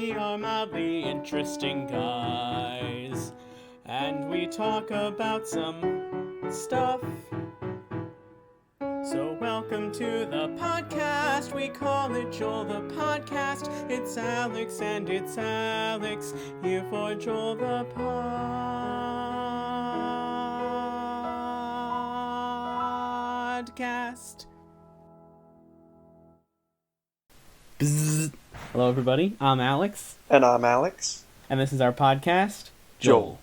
we are mildly interesting guys, and we talk about some stuff. So welcome to the podcast, we call it Joel the Podcast. It's Alex and it's Alex, here for Joel the Podcast. Bzzz. Hello everybody, I'm Alex. And I'm Alex. And this is our podcast, Joel.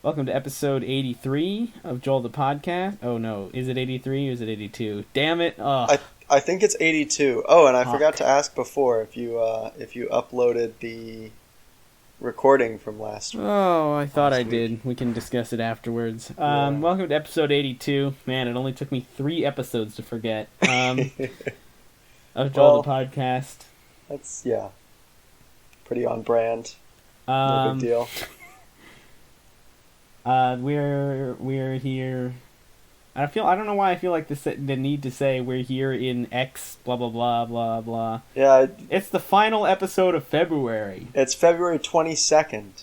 Welcome to episode 83 of Joel the Podcast. Oh no, is it 83 or is it 82? Damn it! I think it's 82. Oh, and I forgot to ask before if you uploaded the recording from last week. Oh, I thought I did. We can discuss it afterwards. Welcome to episode 82. Man, it only took me 3 episodes to forget. Of Joel the Podcast. That's, pretty on brand. No big deal. We're here. I don't know why I feel like the need to say we're here in X blah blah blah blah blah. Yeah, it's the final episode of February. It's February 22nd,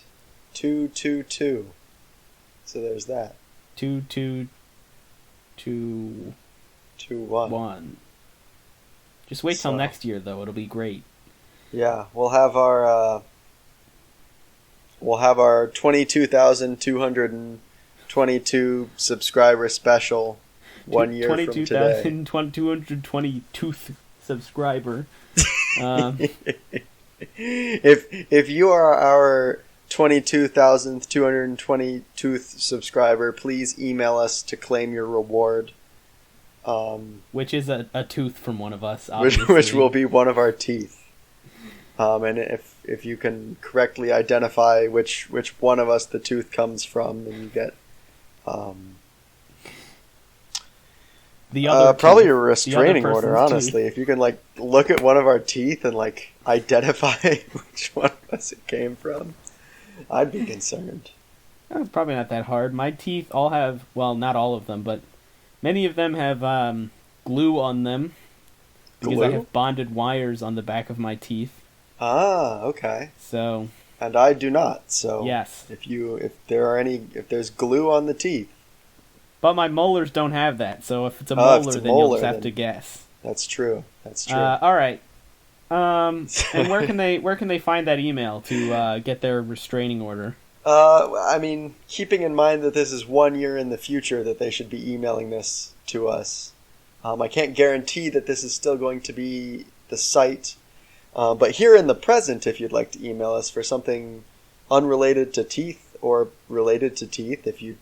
222. So there's that. 22221. Just wait till next year, though. It'll be great. Yeah, we'll have our 22,222 subscriber special 1 year from today. 22,222th subscriber. If you are our 22,222th subscriber, please email us to claim your reward. Which is a tooth from one of us, obviously. Which will be one of our teeth. And if you can correctly identify which one of us the tooth comes from, then you get the other probably tooth, a restraining order, honestly. Teeth. If you can look at one of our teeth and identify which one of us it came from, I'd be concerned. It's probably not that hard. My teeth all have, well, not all of them, but many of them have glue on them because glue? I have bonded wires on the back of my teeth. Ah, okay. So, and I do not. So, yes. If there's glue on the teeth. But my molars don't have that. So if it's a molar, then you'll just have to guess. That's true. All right. And where can they find that email to get their restraining order? I mean, keeping in mind that this is 1 year in the future that they should be emailing this to us. I can't guarantee that this is still going to be the site. But here in the present, if you'd like to email us for something unrelated to teeth or related to teeth, if you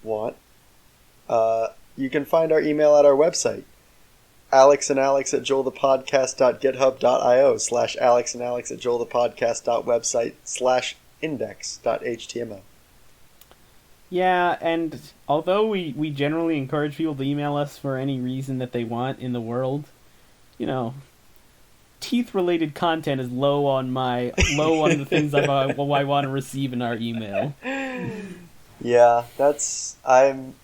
want, you can find our email at our website, alexandalex@joelthepodcast.github.io/alexandalex@joelthepodcast.website/index.html. Yeah, and although we generally encourage people to email us for any reason that they want in the world, teeth-related content is low on the things I want to receive in our email. Yeah, I'm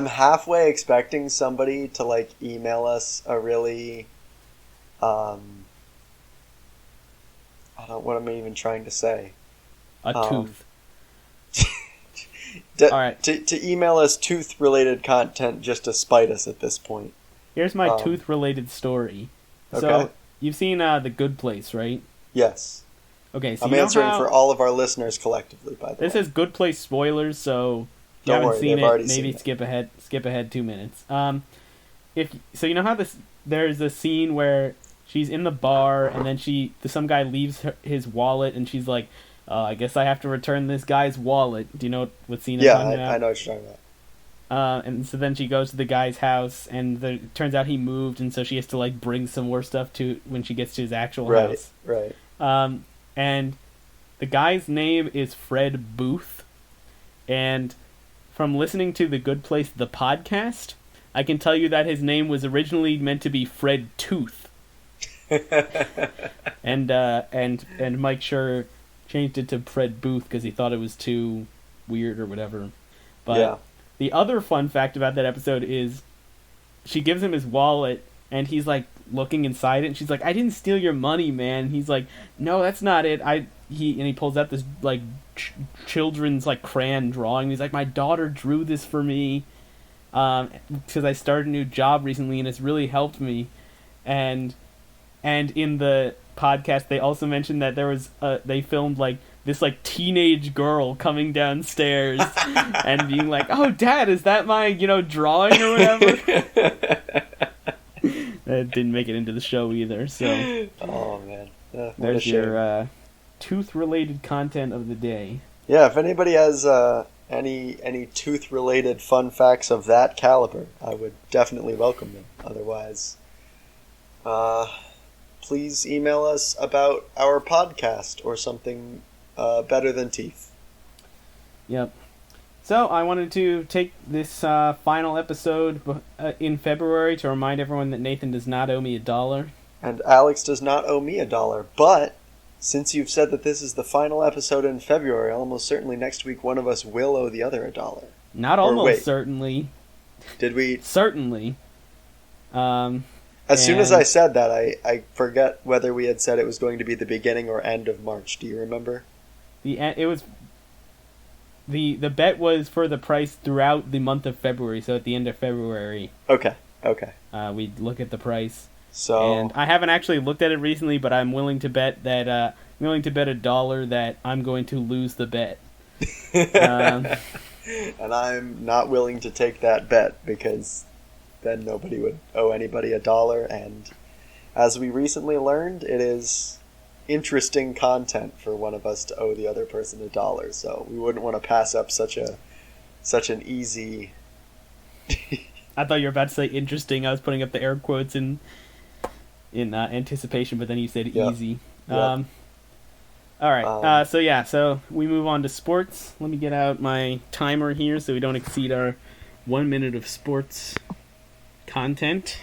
halfway expecting somebody to email us a really I don't what am I even trying to say? A tooth. All right. To email us tooth-related content just to spite us at this point. Here's my tooth-related story. Okay. So, you've seen The Good Place, right? Yes. Okay, so I'm answering for all of our listeners collectively, by the way. This is Good Place spoilers, so if you haven't seen it, maybe skip ahead 2 minutes. So you know how there's a scene where she's in the bar and then some guy leaves his wallet and she's like, I guess I have to return this guy's wallet. Do you know what scene I'm talking about? I know what you're talking about. And so then she goes to the guy's house, and it turns out he moved, and so she has to bring some more stuff to when she gets to his actual house. Right. And the guy's name is Fred Booth, and from listening to The Good Place, the podcast, I can tell you that his name was originally meant to be Fred Tooth. and Mike Schur changed it to Fred Booth because he thought it was too weird or whatever. But the other fun fact about that episode is she gives him his wallet, and he's like, looking inside it, and she's like, "I didn't steal your money, man." And he's like, "No, that's not it. He pulls out this like children's like crayon drawing. He's like, "My daughter drew this for me, because I started a new job recently, and it's really helped me." And in the podcast, they also mentioned that there was they filmed like this like teenage girl coming downstairs and being like, "Oh, Dad, is that my drawing or whatever?" That didn't make it into the show either. So, oh man, there's your tooth-related content of the day. Yeah, if anybody has any tooth-related fun facts of that caliber, I would definitely welcome them. Otherwise, please email us about our podcast or something better than teeth. Yep. So I wanted to take this final episode in February to remind everyone that Nathan does not owe me $1. And Alex does not owe me $1. But since you've said that this is the final episode in February, almost certainly next week one of us will owe the other $1. Not almost certainly. Did we? Certainly. As soon as I said that, I forget whether we had said it was going to be the beginning or end of March. Do you remember? It was... The bet was for the price throughout the month of February, so at the end of February. Okay. We'd look at the price. So, and I haven't actually looked at it recently, but I'm willing to bet that $1 that I'm going to lose the bet. And I'm not willing to take that bet because then nobody would owe anybody $1. And as we recently learned, it is interesting content for one of us to owe the other person $1, so we wouldn't want to pass up such an easy. I thought you were about to say interesting. I was putting up the air quotes in anticipation, but then you said easy. Yep. All right. So we move on to sports. Let me get out my timer here so we don't exceed our 1 minute of sports content.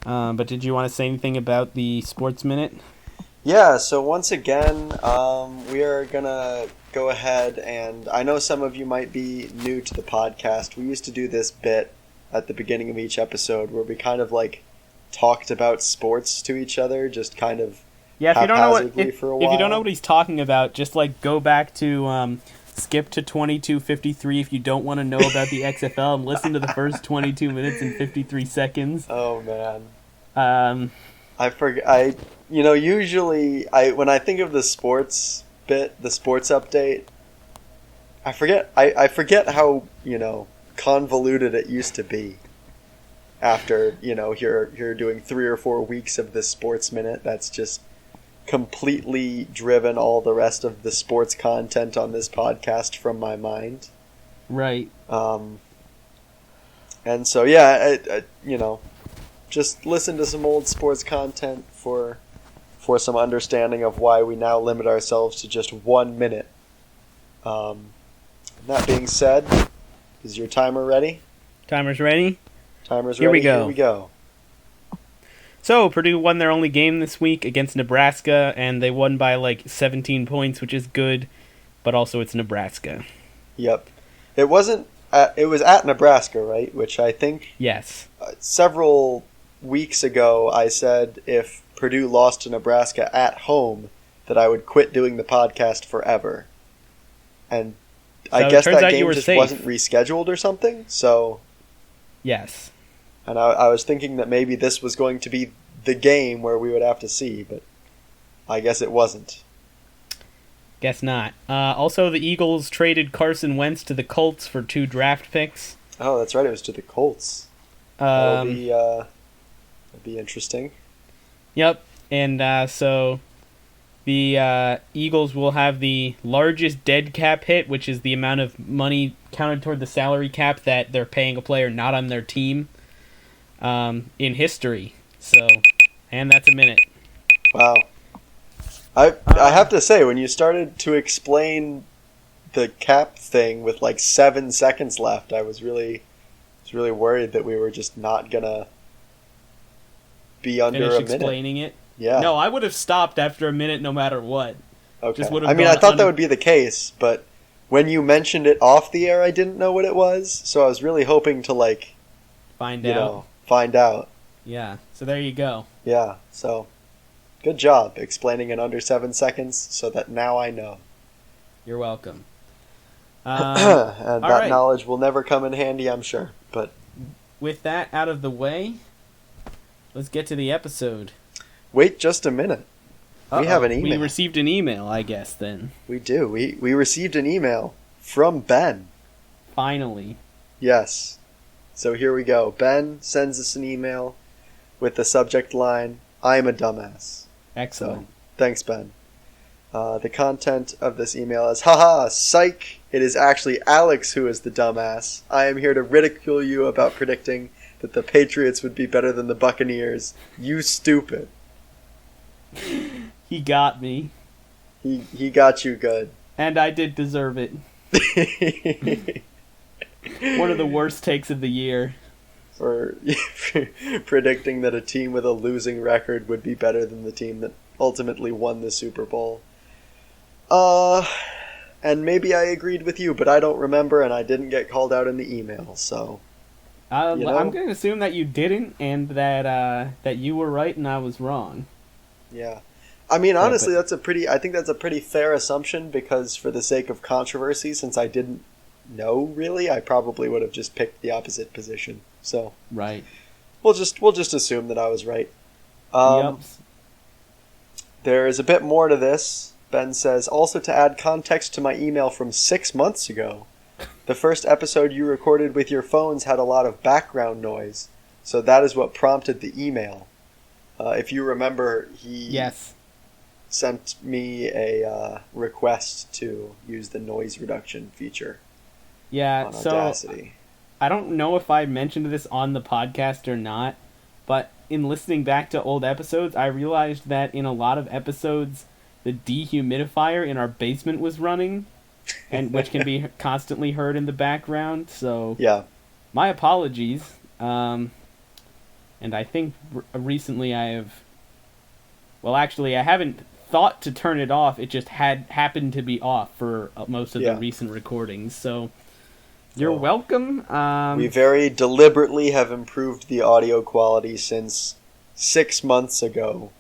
But did you want to say anything about the sports minute? Yeah, so once again, we are going to go ahead, and I know some of you might be new to the podcast. We used to do this bit at the beginning of each episode where we kind of like talked about sports to each other, just kind of haphazardly for a while. If you don't know what he's talking about, just like go back to skip to 22:53 if you don't want to know about the XFL and listen to the first 22 minutes and 53 seconds. Oh man. I forget. Usually when I think of the sports bit, the sports update, I forget. I forget how convoluted it used to be. After you're doing 3 or 4 weeks of the sports minute, that's just completely driven all the rest of the sports content on this podcast from my mind. Right. And so yeah, just listen to some old sports content for some understanding of why we now limit ourselves to just 1 minute. That being said, is your timer ready? Timer's ready? Timer's ready. Here we go. So, Purdue won their only game this week against Nebraska, and they won by like 17 points, which is good, but also it's Nebraska. Yep. It was at Nebraska, right? Which I think... Yes. Several weeks ago, I said if Purdue lost to Nebraska at home, that I would quit doing the podcast forever. And I guess that game just wasn't rescheduled or something, so... Yes. And I was thinking that maybe this was going to be the game where we would have to see, but I guess it wasn't. Guess not. Also, the Eagles traded Carson Wentz to the Colts for 2 draft picks. Oh, that's right. It was to the Colts. That'll be interesting. Yep. And so the Eagles will have the largest dead cap hit, which is the amount of money counted toward the salary cap that they're paying a player not on their team in history. So, and that's a minute. Wow. I have to say, when you started to explain the cap thing with like 7 seconds left, I was really worried that we were just not gonna be under a minute. Explaining it. Yeah. No, I would have stopped after a minute, no matter what. Okay. I thought that would be the case, but when you mentioned it off the air, I didn't know what it was, so I was really hoping to find out. Find out. Yeah, so there you go. Yeah, so good job explaining in under 7 seconds so that now I know. You're welcome. And all that right. knowledge will never come in handy, I'm sure. But with that out of the way, let's get to the episode. Wait just a minute. We have an email. We received an email, I guess, then. We do. We received an email from Ben. Finally. Yes. So here we go. Ben sends us an email with the subject line, I'm a dumbass. Excellent. So, thanks, Ben. The content of this email is, haha, psych, it is actually Alex who is the dumbass. I am here to ridicule you about predicting that the Patriots would be better than the Buccaneers. You stupid. He got me. He got you good. And I did deserve it. One of the worst takes of the year. For predicting that a team with a losing record would be better than the team that ultimately won the Super Bowl. And maybe I agreed with you, but I don't remember, and I didn't get called out in the email, so... I'm going to assume that you didn't, and that you were right and I was wrong. Yeah. I mean, honestly, I think that's a pretty fair assumption, because for the sake of controversy, since I didn't know, really, I probably would have just picked the opposite position. So... Right. We'll just assume that I was right. Yep. There is a bit more to this. Ben says, also to add context to my email from 6 months ago, the first episode you recorded with your phones had a lot of background noise, so that is what prompted the email. If you remember, he sent me a request to use the noise reduction feature on Audacity. I don't know if I mentioned this on the podcast or not, but in listening back to old episodes, I realized that in a lot of episodes, the dehumidifier in our basement was running, and which can be constantly heard in the background. So, my apologies. And I think recently I have... Well, actually, I haven't thought to turn it off. It just happened to be off for most of the recent recordings. So, you're welcome. We very deliberately have improved the audio quality since 6 months ago.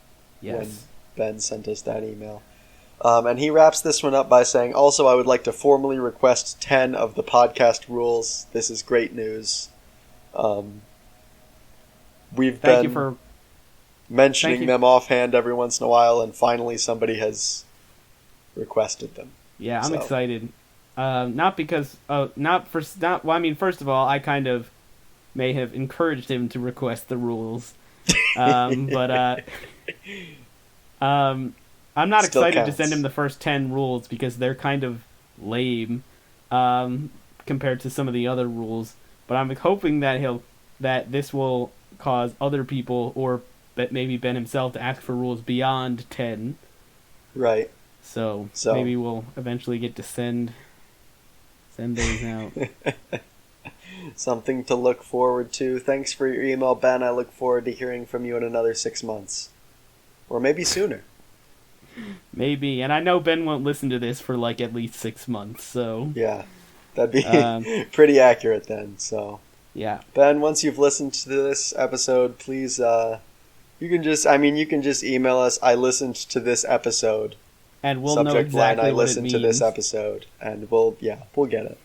Yes. When Ben sent us that email. And he wraps this one up by saying, also, I would like to formally request 10 of the podcast rules. This is great news. We've been mentioning them offhand every once in a while, and finally somebody has requested them. Yeah, I'm excited. Not because... well, I mean, first of all, I kind of may have encouraged him to request the rules. But... I'm not excited to send him the first 10 rules because they're kind of lame compared to some of the other rules. But I'm hoping that this will cause other people, or maybe Ben himself, to ask for rules beyond 10. Right. So maybe we'll eventually get to send those out. Something to look forward to. Thanks for your email, Ben. I look forward to hearing from you in another 6 months. Or maybe sooner. Maybe. And I know Ben won't listen to this for like at least 6 months, so... Yeah. That'd be pretty accurate then, so... Yeah. Ben, once you've listened to this episode, please, you can just email us, I listened to this episode. And we'll know exactly what it means. To this episode, and we'll get it.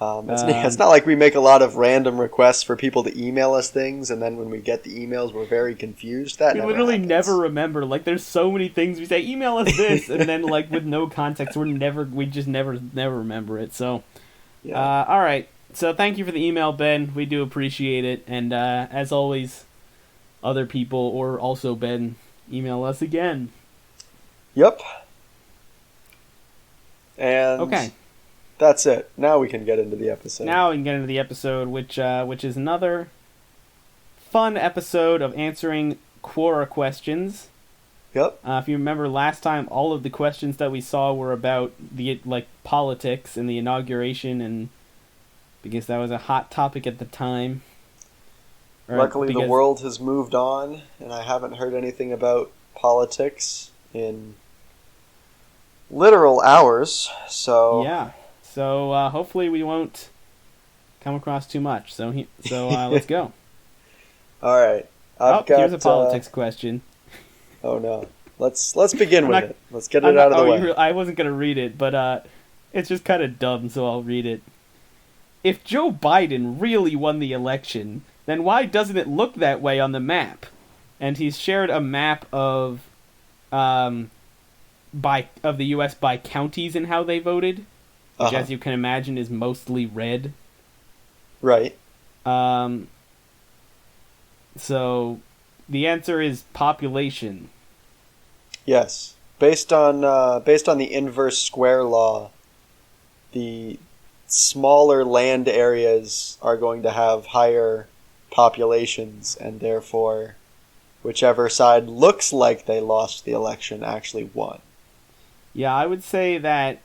It's not like we make a lot of random requests for people to email us things, and then when we get the emails, we're very confused. We literally never remember. Like, there's so many things we say, email us this, and then, like, with no context, we just never remember it. So, all right. So, thank you for the email, Ben. We do appreciate it. And, as always, other people, or also Ben, email us again. Yep. And... Okay. That's it. Now we can get into the episode. Which is another fun episode of answering Quora questions. Yep. If you remember last time, all of the questions that we saw were about the politics and the inauguration, and because that was a hot topic at the time. Luckily, the world has moved on, and I haven't heard anything about politics in literal hours. So yeah. So hopefully we won't come across too much. So let's go. All right. I've got. Here's a politics question. Oh no. Let's begin with it. Let's get it out of the way. I wasn't gonna read it, but it's just kind of dumb, so I'll read it. If Joe Biden really won the election, then why doesn't it look that way on the map? And he's shared a map of the U.S. by counties and how they voted, which, as you can imagine, is mostly red. Right. So the answer is population. Yes, based on the inverse square law, the smaller land areas are going to have higher populations, and therefore, whichever side looks like they lost the election actually won. Yeah, I would say that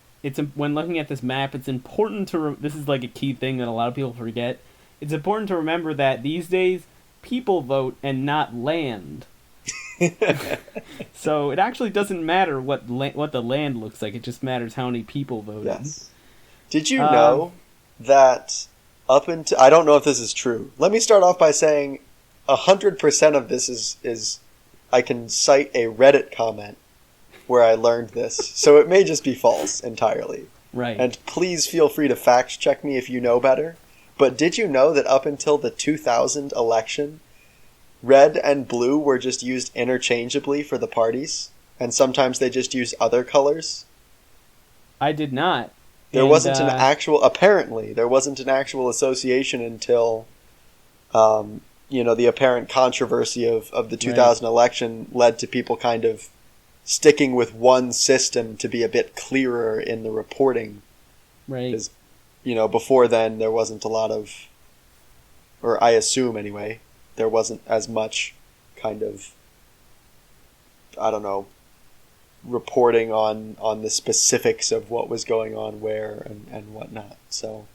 when looking at this map, it's important to. This is like a key thing that a lot of people forget. It's important to remember that these days people vote and not land. So it actually doesn't matter what the land looks like. It just matters how many people voted. Yes. Did you know that up until... I don't know if this is true. Let me start off by saying 100% of this is I can cite a Reddit comment where I learned this. So it may just be false entirely. Right. And please feel free to fact check me if you know better. But did you know that up until the 2000 election, red and blue were just used interchangeably for the parties? And sometimes they just used other colors? I did not. Apparently, there wasn't an actual association until, the apparent controversy of the 2000 election led to people kind of sticking with one system to be a bit clearer in the reporting. Right. Because, before then there wasn't a lot of, or I assume anyway, there wasn't as much kind of, I don't know, reporting on the specifics of what was going on where and whatnot. So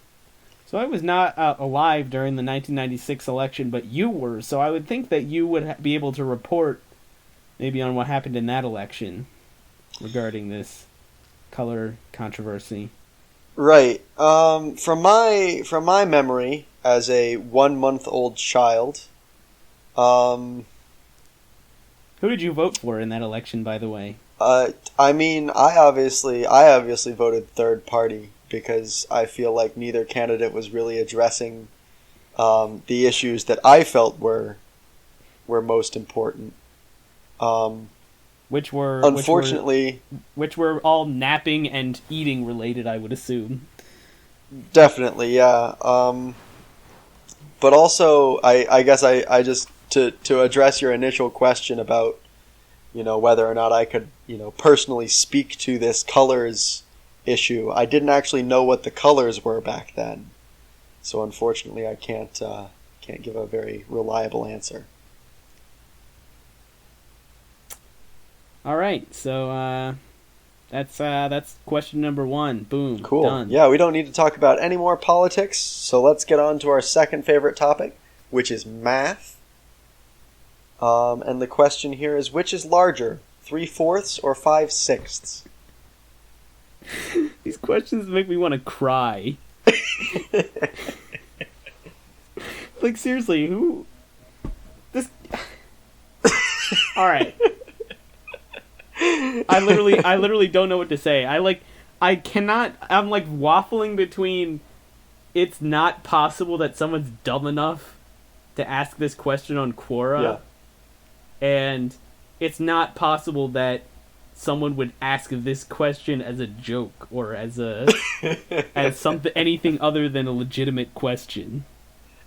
I was not alive during the 1996 election, but you were, so I would think that you would be able to report maybe on what happened in that election regarding this color controversy. Right. From my memory as a 1-month-old child, who did you vote for in that election, by the way? I obviously voted third party because I feel like neither candidate was really addressing the issues that I felt were most important. Which were all napping and eating related, I would assume. Definitely, yeah. But also, I guess I just to address your initial question about whether or not I could personally speak to this colors issue. I didn't actually know what the colors were back then, so unfortunately I can't give a very reliable answer. All right, so that's question number 1. Boom. Cool. Done. Yeah, we don't need to talk about any more politics, so let's get on to our second favorite topic, which is math. And the question here is, which is larger, 3/4 or 5/6? These questions make me want to cry. Like, seriously, who... This... Alright. I literally don't know what to say. I'm like waffling between it's not possible that someone's dumb enough to ask this question on Quora, and it's not possible that someone would ask this question as a joke or as anything other than a legitimate question.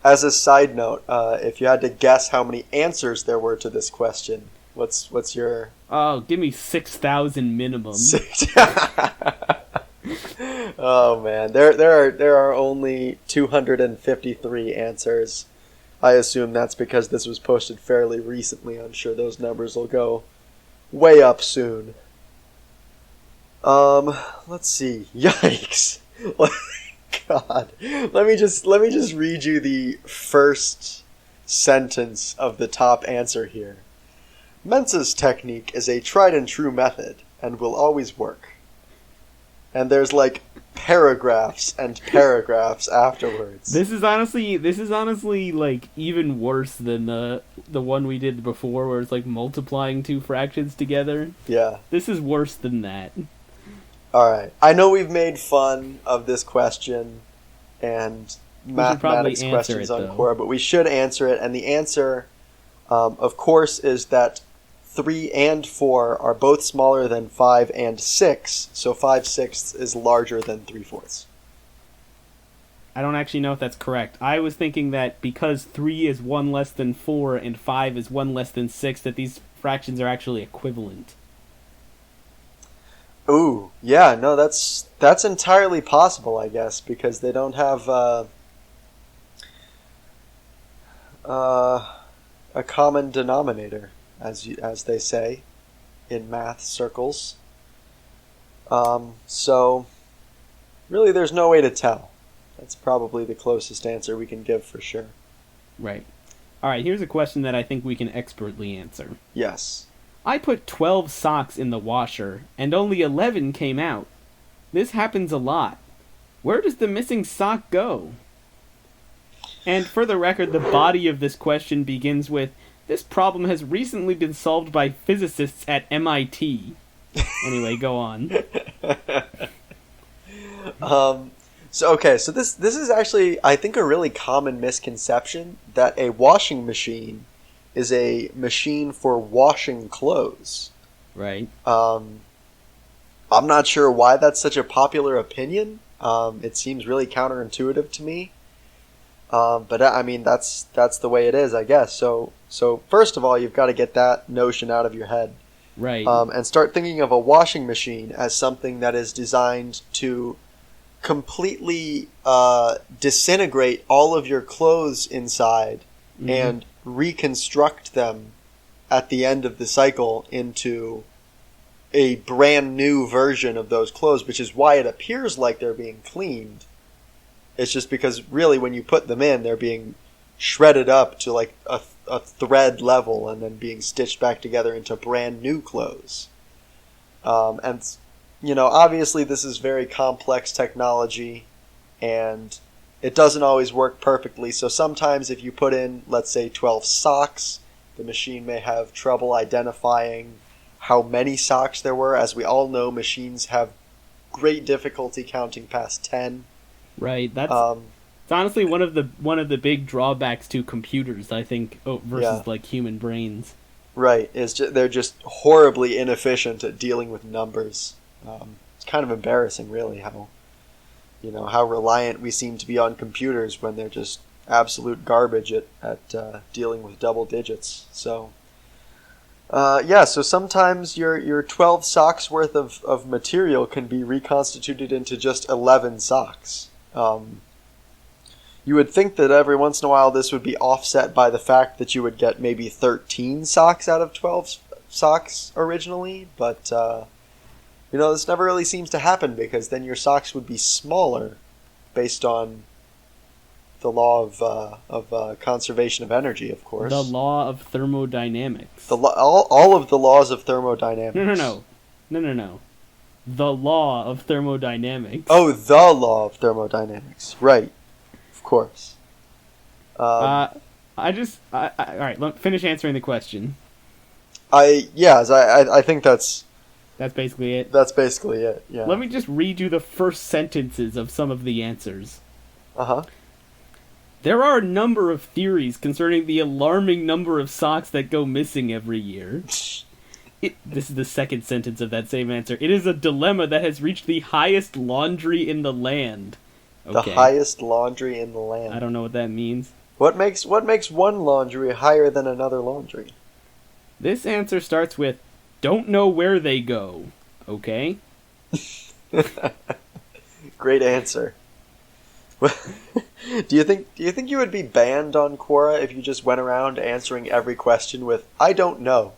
As a side note, if you had to guess how many answers there were to this question, what's your... Oh, give me 6,000 minimum. Oh man, there are only 253 answers. I assume that's because this was posted fairly recently. I'm sure those numbers will go way up soon. Let's see. Yikes. God. Let me just read you the first sentence of the top answer here. Mensa's technique is a tried and true method and will always work. And there's like paragraphs and paragraphs afterwards. This is honestly like even worse than the one we did before, where it's like multiplying two fractions together. Yeah. This is worse than that. All right. I know we've made fun of this question and mathematics questions on Quora, but we should answer it. And the answer, of course, is that 3 and 4 are both smaller than 5 and 6, so 5/6 is larger than 3/4. I don't actually know if that's correct. I was thinking that because 3 is 1 less than 4 and 5 is 1 less than 6, that these fractions are actually equivalent. Ooh, yeah, no, that's entirely possible, I guess, because they don't have a common denominator, as they say in math circles. So really there's no way to tell. That's probably the closest answer we can give for sure. Right. Alright, here's a question that I think we can expertly answer. Yes. I put 12 socks in the washer, and only 11 came out. This happens a lot. Where does the missing sock go? And for the record, the body of this question begins with, this problem has recently been solved by physicists at MIT. Anyway, go on. So this is actually, I think, a really common misconception that a washing machine is a machine for washing clothes. Right. I'm not sure why that's such a popular opinion. It seems really counterintuitive to me. But I mean, that's the way it is, I guess. So first of all, you've got to get that notion out of your head. Right. And start thinking of a washing machine as something that is designed to completely disintegrate all of your clothes inside and reconstruct them at the end of the cycle into a brand new version of those clothes, which is why it appears like they're being cleaned. It's just because really when you put them in, they're being shredded up to like a thread level and then being stitched back together into brand new clothes. And, you know, obviously this is very complex technology and it doesn't always work perfectly. So sometimes if you put in, let's say, 12 socks, the machine may have trouble identifying how many socks there were. As we all know, machines have great difficulty counting past 10. Right. That's it's honestly one of the big drawbacks to computers, I think, versus like human brains. Right. They're just horribly inefficient at dealing with numbers. It's kind of embarrassing, really, how reliant we seem to be on computers when they're just absolute garbage at dealing with double digits. So, so sometimes your 12 socks worth of material can be reconstituted into just 11 socks. You would think that every once in a while this would be offset by the fact that you would get maybe 13 socks out of 12 socks originally, but this never really seems to happen because then your socks would be smaller based on the law of conservation of energy, of course. The law of thermodynamics. All of the laws of thermodynamics. No. The law of thermodynamics. Oh, the law of thermodynamics. Right. Of course. All right, finish answering the question. I think that's basically it. That's basically it, yeah. Let me just read you the first sentences of some of the answers. Uh-huh. There are a number of theories concerning the alarming number of socks that go missing every year. This is the second sentence of that same answer. It is a dilemma that has reached the highest laundry in the land. Okay. The highest laundry in the land. I don't know what that means. What makes one laundry higher than another laundry? This answer starts with, don't know where they go. Okay? Great answer. Do you think you would be banned on Quora if you just went around answering every question with, I don't know?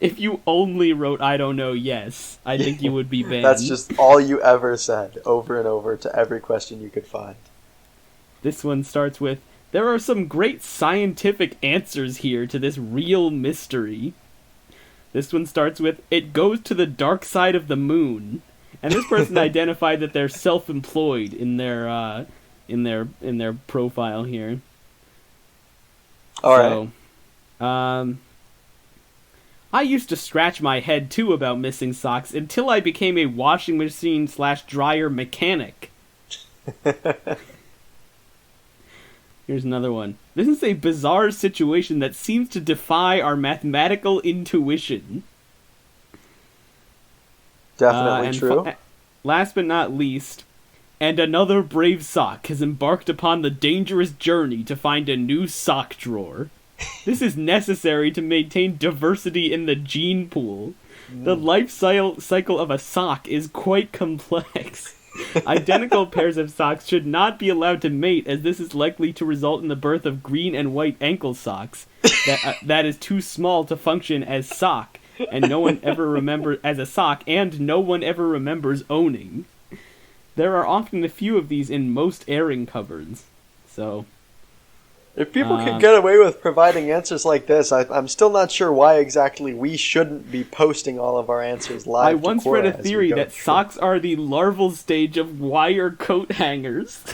If you only wrote, I don't know, yes, I think you would be banned. That's just all you ever said, over and over, to every question you could find. This one starts with, there are some great scientific answers here to this real mystery. This one starts with, it goes to the dark side of the moon. And this person identified that they're self-employed in their profile here. All right. I used to scratch my head too about missing socks until I became a washing machine / dryer mechanic. Here's another one. This is a bizarre situation that seems to defy our mathematical intuition. Definitely true. Last but not least, and another brave sock has embarked upon the dangerous journey to find a new sock drawer. This is necessary to maintain diversity in the gene pool. The life cycle of a sock is quite complex. Identical pairs of socks should not be allowed to mate, as this is likely to result in the birth of green and white ankle socks that is too small to function as sock, and no one ever remembers as a sock, and no one ever remembers owning. There are often a few of these in most airing cupboards. So, if people can get away with providing answers like this, I'm still not sure why exactly we shouldn't be posting all of our answers live. I once read a theory that socks are the larval stage of wire coat hangers.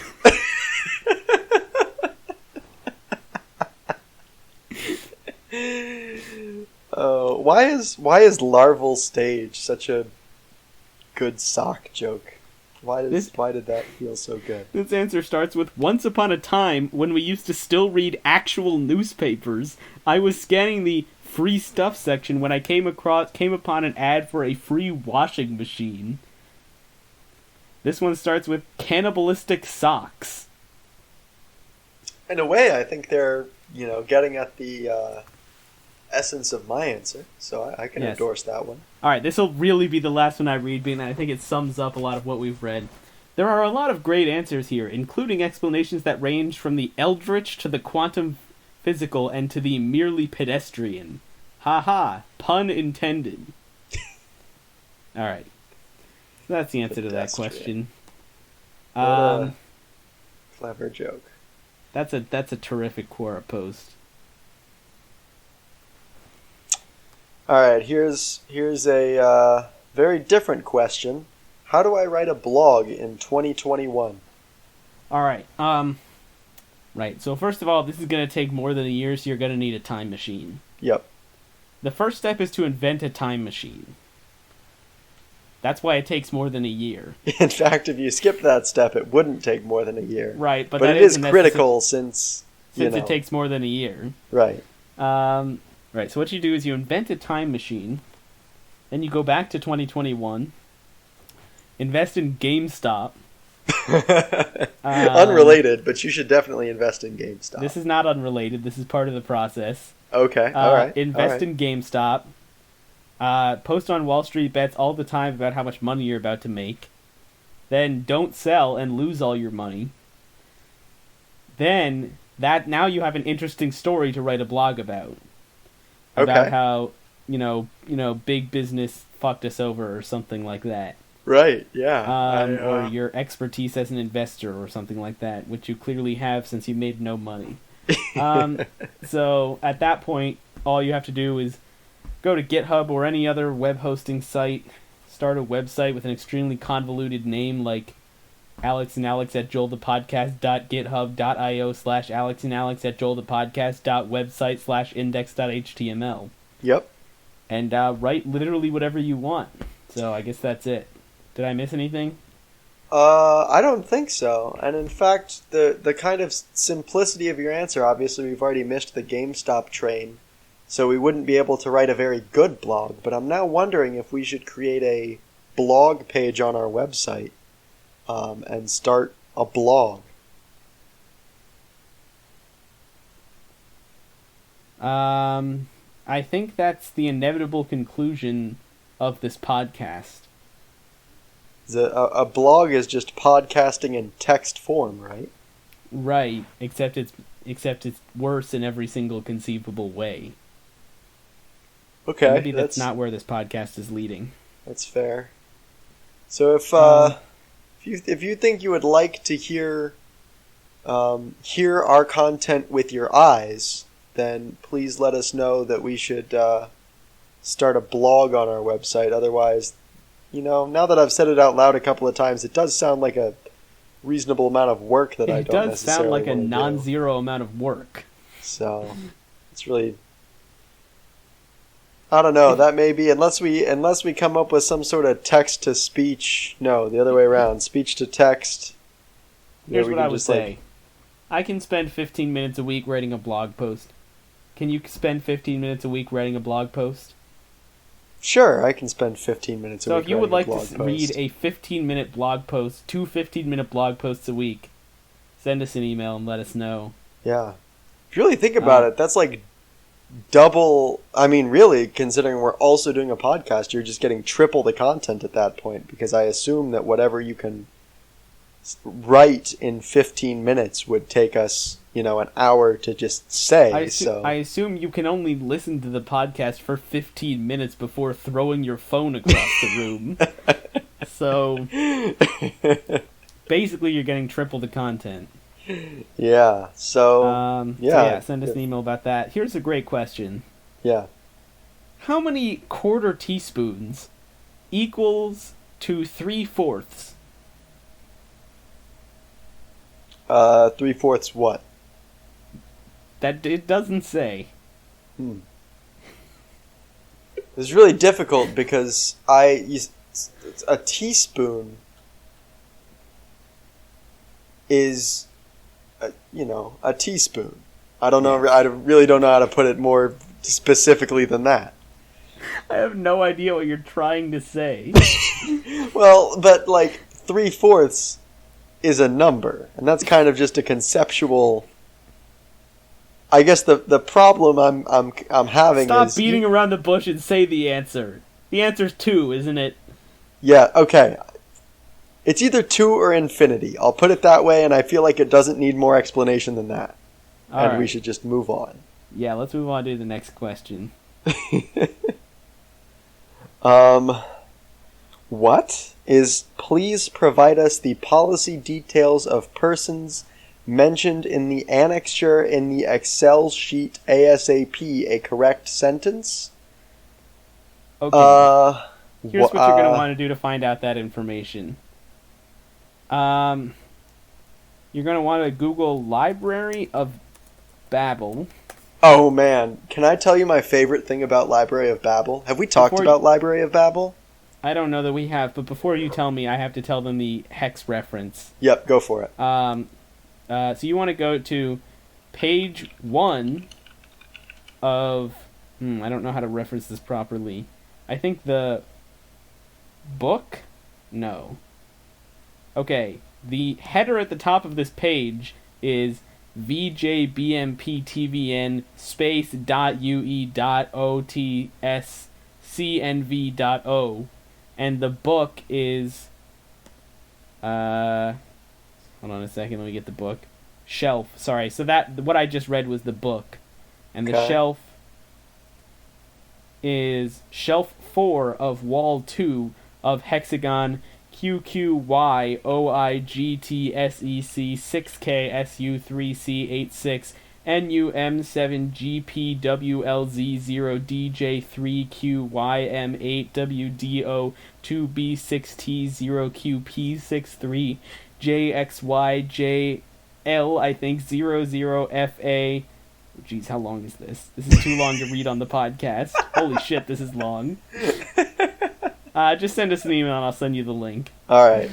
Why is larval stage such a good sock joke? Why did that feel so good? This answer starts with, once upon a time, when we used to still read actual newspapers, I was scanning the free stuff section when I came upon an ad for a free washing machine. This one starts with cannibalistic socks. In a way, I think they're, getting at the essence of my answer, so I can endorse that one. Alright, this will really be the last one I read, being that I think it sums up a lot of what we've read. There are a lot of great answers here, including explanations that range from the eldritch to the quantum physical and to the merely pedestrian. Ha, pun intended. Alright. So that's the answer to that question. What a clever joke. That's a terrific Quora post. All right, here's a very different question. How do I write a blog in 2021? All right. Right. So first of all, this is going to take more than a year, so you're going to need a time machine. Yep. The first step is to invent a time machine. That's why it takes more than a year. In fact, if you skip that step, it wouldn't take more than a year. Right, but it is critical since it takes more than a year. Right. Right, so what you do is you invent a time machine, then you go back to 2021, invest in GameStop. Unrelated, but you should definitely invest in GameStop. This is not unrelated, this is part of the process. Okay, alright. Invest in GameStop. Post on Wall Street Bets all the time about how much money you're about to make. Then don't sell and lose all your money. Then, now you have an interesting story to write a blog about. About how, big business fucked us over or something like that. Right, yeah. Or your expertise as an investor or something like that, which you clearly have since you made no money. So at that point, all you have to do is go to GitHub or any other web hosting site, start a website with an extremely convoluted name like alexandalex@joelthepodcast.github.io/alexandalex@joelthepodcast.website/index.html. Yep. And write literally whatever you want. So I guess that's it. Did I miss anything? I don't think so. And in fact, the kind of simplicity of your answer, obviously we've already missed the GameStop train, so we wouldn't be able to write a very good blog. But I'm now wondering if we should create a blog page on our website and start a blog. I think that's the inevitable conclusion of this podcast. A blog is just podcasting in text form, right? Right, except it's worse in every single conceivable way. Okay, and maybe that's not where this podcast is leading. That's fair. So if you think you would like to hear our content with your eyes, then please let us know that we should start a blog on our website. Otherwise, now that I've said it out loud a couple of times, it does sound like a reasonable amount of work that I don't necessarily want to do. It does sound like a non-zero amount of work. So, it's really... I don't know, that may be, unless we come up with some sort of text-to-speech... No, the other way around. Speech-to-text. Here's what I would say. I can spend 15 minutes a week writing a blog post. Can you spend 15 minutes a week writing a blog post? Sure, I can spend 15 minutes a week. So if you would like to read a 15-minute blog post, 2 15-minute blog posts a week, send us an email and let us know. Yeah. If you really think about it, that's like double... I mean, really, considering we're also doing a podcast, you're just getting triple the content at that point, because I assume that whatever you can write in 15 minutes would take us, an hour to just say. I assume you can only listen to the podcast for 15 minutes before throwing your phone across the room. So basically you're getting triple the content. Yeah. So send us an email about that. Here's a great question. Yeah. How many quarter teaspoons equals to 3/4? 3/4 what? That it doesn't say. It's really difficult because a teaspoon is, a teaspoon. I don't know. I really don't know how to put it more specifically than that. I have no idea what you're trying to say. Well, but 3/4 is a number, and that's kind of just a conceptual. I guess the problem I'm having Stop is... beating around the bush and say the answer. The answer's 2, isn't it? Yeah, okay. It's either 2 or infinity. I'll put it that way, and I feel like it doesn't need more explanation than that. We should just move on. Yeah, let's move on to the next question. What is... Please provide us the policy details of persons mentioned in the annexure in the Excel sheet ASAP, a correct sentence? Okay. Here's what you're going to want to do to find out that information. You're going to want to Google Library of Babel. Oh, man. Can I tell you my favorite thing about Library of Babel? Have we talked about Library of Babel? I don't know that we have, but before you tell me, I have to tell them the hex reference. Yep, go for it. So you want to go to page 1 of... I don't know how to reference this properly. I think the book? No. Okay, the header at the top of this page is VJBMPTVN space .ue.otscnv.o, and the book is... Hold on a second, let me get the book. Shelf, sorry. So what I just read was the book. And the shelf is shelf 4 of wall 2 of hexagon QQYOIGTSEC 6KSU3C86 NUM7GPWLZ0DJ3QYM8WDO2B6T0QP63 JXYJL, I think, 00FA. Jeez, how long is this? This is too long to read on the podcast. Holy shit, this is long. Just send us an email and I'll send you the link. All right.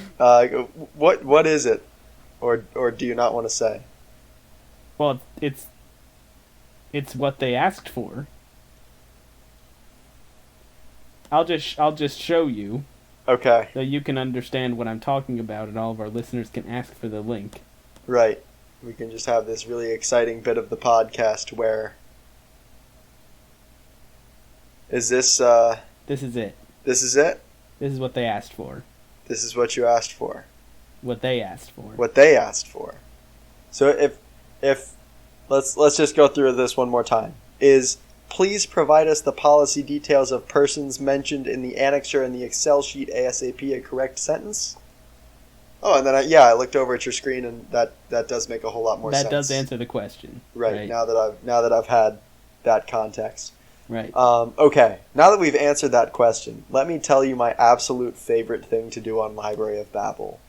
What is it? Or do you not want to say? Well, it's what they asked for. I'll just show you. Okay. So you can understand what I'm talking about, and all of our listeners can ask for the link. Right. We can just have this really exciting bit of the podcast where... Is this... This is it. This is it? This is what they asked for. This is what you asked for. What they asked for. What they asked for. So if let's just go through this one more time. Is please provide us the policy details of persons mentioned in the annexure in the Excel sheet ASAP a correct sentence? Oh, and then I looked over at your screen and that does make a whole lot more sense. That does answer the question. Right. Now that I've had that context. Right. Okay, now that we've answered that question, let me tell you my absolute favorite thing to do on Library of Babel.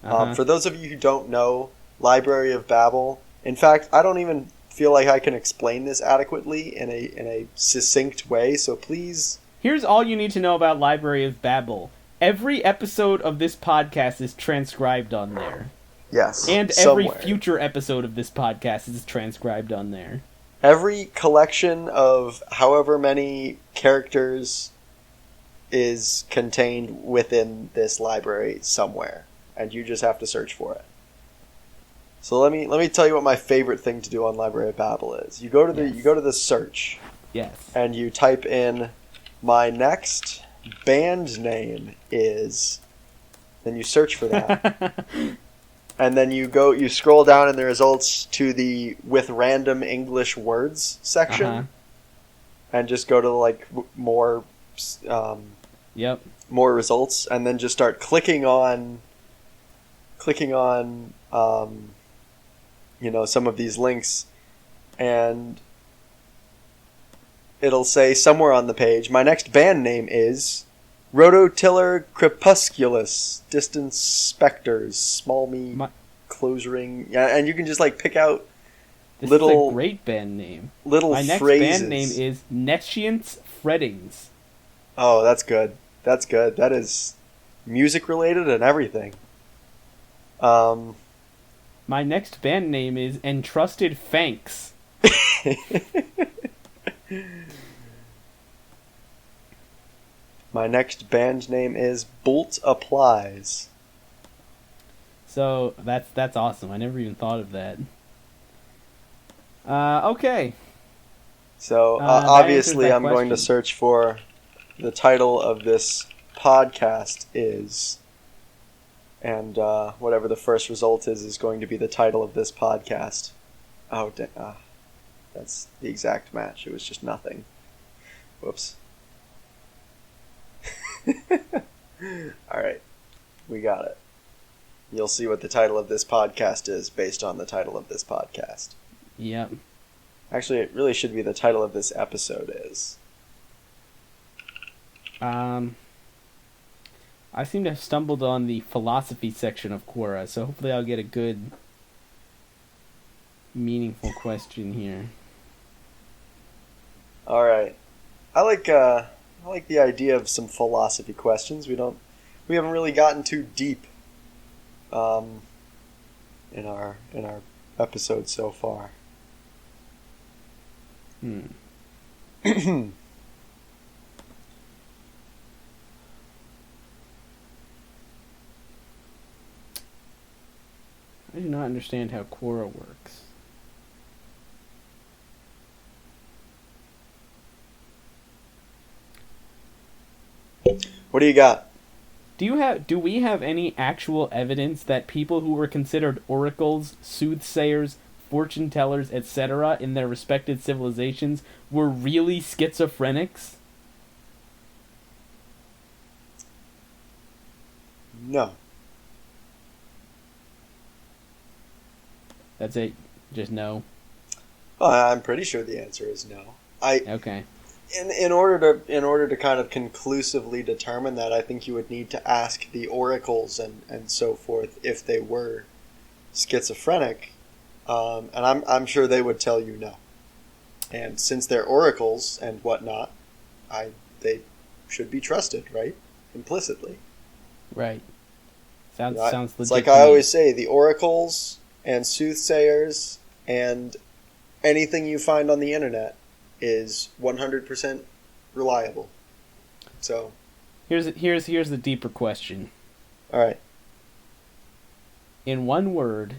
For those of you who don't know, Library of Babel, in fact, I don't even feel like I can explain this adequately in a succinct way, so please... Here's all you need to know about Library of Babel. Every episode of this podcast is transcribed on there. Yes, and somewhere. Every future episode of this podcast is transcribed on there. Every collection of however many characters is contained within this library somewhere, and you just have to search for it. So let me tell you what my favorite thing to do on Library of Babel is. You go to the search. Yes. And you type in my next band name is, then you search for that. And then you scroll down in the results to the with random English words section, and just go to more, more results, and then just start clicking on, some of these links, and it'll say somewhere on the page, my next band name is Rototiller Crepusculus, Distance Spectres, Small Me, Close Ring. Yeah, and you can just pick out this little... This is a great band name. Little my phrases. Next band name is Nescience Frettings. Oh, that's good. That's good. That is music related and everything. My next band name is Entrusted Fanks. My next band name is Bolt Applies. So that's awesome. I never even thought of that. Okay. So obviously I'm going to search for the title of this podcast is, and whatever the first result is going to be the title of this podcast. Oh, that's the exact match. It was just nothing. Whoops. Alright, we got it. You'll see what the title of this podcast is based on the title of this podcast. Yep. Actually, it really should be the title of this episode is. I seem to have stumbled on the philosophy section of Quora, so hopefully I'll get a good, meaningful question here. Alright. I like the idea of some philosophy questions. We haven't really gotten too deep in our episode so far. I do not understand how Quora works. What do you got? Do we have any actual evidence that people who were considered oracles, soothsayers, fortune tellers, etc. in their respected civilizations were really schizophrenics? No. That's it? Just no? I'm pretty sure the answer is no. Okay. In order to kind of conclusively determine that, I think you would need to ask the oracles and so forth if they were schizophrenic, and I'm sure they would tell you no. And since they're oracles and whatnot, they should be trusted, right? Implicitly. Right. Sounds legit. It's like I always say, the oracles and soothsayers and anything you find on the internet is 100% reliable. So here's the deeper question. All right. In one word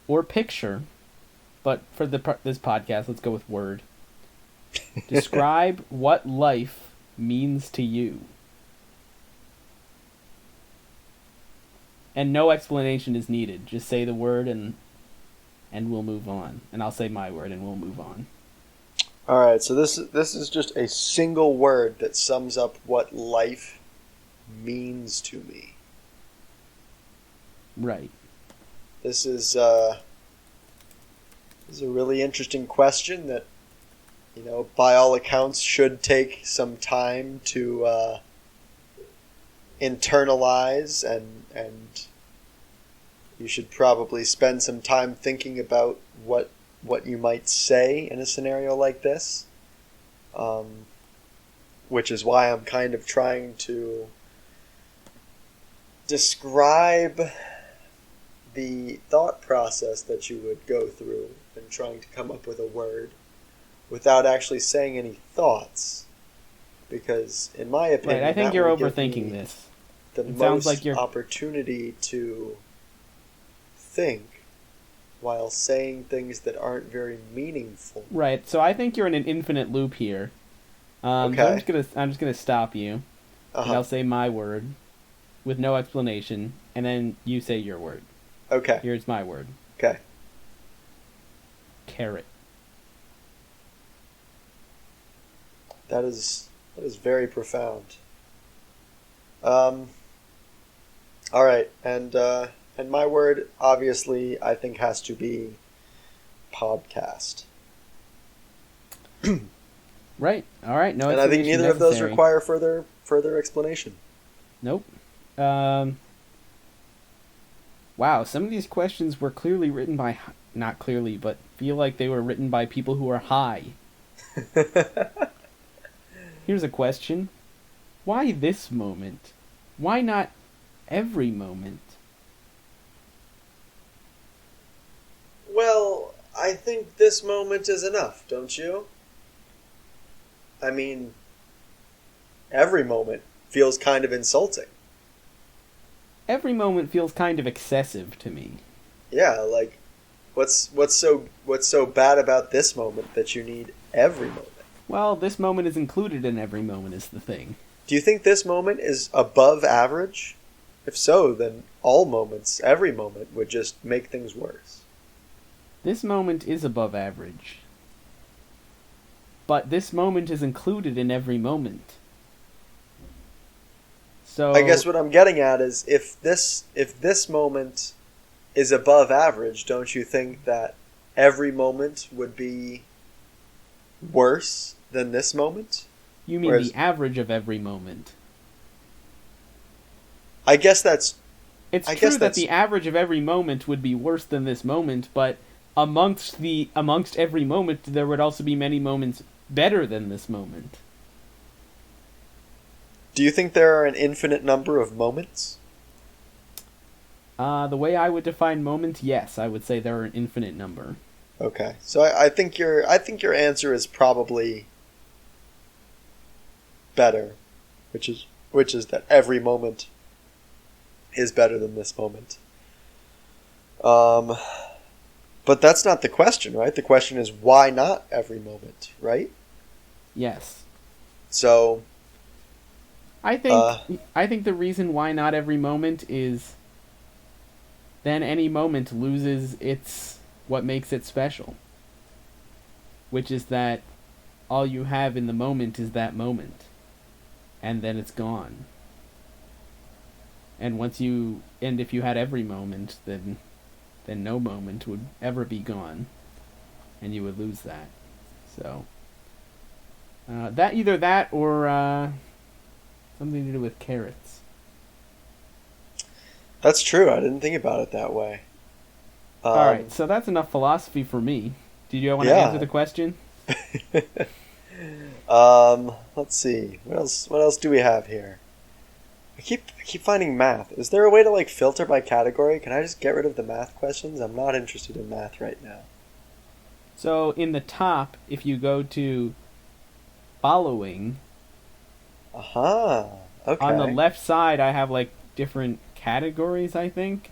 or picture, but for this podcast, let's go with word. Describe what life means to you. And no explanation is needed. Just say the word and we'll move on. And I'll say my word and we'll move on. All right, so this is just a single word that sums up what life means to me. Right. This is a really interesting question that by all accounts should take some time to internalize, and you should probably spend some time thinking about what you might say in a scenario like this, which is why I'm kind of trying to describe the thought process that you would go through in trying to come up with a word without actually saying any thoughts, because in my opinion, right, I think you're overthinking this. The it most sounds like you're... opportunity to think while saying things that aren't very meaningful. Right, so I think you're in an infinite loop here. Okay. So I'm just gonna stop you, and I'll say my word with no explanation, and then you say your word. Okay. Here's my word. Okay. Carrot. That is very profound. All right, and my word obviously I think has to be podcast. Right. All right. No. And I think neither of those require further explanation. Nope. Wow. Some of these questions were clearly written by, not clearly, but feel like they were written by people who are high. Here's a question. Why this moment? Why not every moment? Well, I think this moment is enough, don't you? I mean, every moment feels kind of insulting. Every moment feels kind of excessive to me. Yeah, like, what's so bad about this moment that you need every moment? Well, this moment is included in every moment is the thing. Do you think this moment is above average? If so, then all moments, every moment, would just make things worse. This moment is above average. But this moment is included in every moment. So I guess what I'm getting at is if this moment is above average, don't you think that every moment would be worse than this moment? You mean the average of every moment? I guess that's... It's true that the average of every moment would be worse than this moment, but amongst every moment, there would also be many moments better than this moment. Do you think there are an infinite number of moments? The way I would define moment, yes, I would say there are an infinite number. Okay, so I think your answer is probably better, which is that every moment is better than this moment. But that's not the question, right? The question is why not every moment, right? Yes. So I think the reason why not every moment is then any moment loses what makes it special, which is that all you have in the moment is that moment, and then it's gone. And if you had every moment, then no moment would ever be gone, and you would lose that. So either that or something to do with carrots. That's true. I didn't think about it that way. All right, so that's enough philosophy for me. Did you want to answer the question? Let's see. What else do we have here? I keep finding math. Is there a way to filter by category? Can I just get rid of the math questions? I'm not interested in math right now. So in the top, if you go to following, okay. On the left side, I have different categories, I think.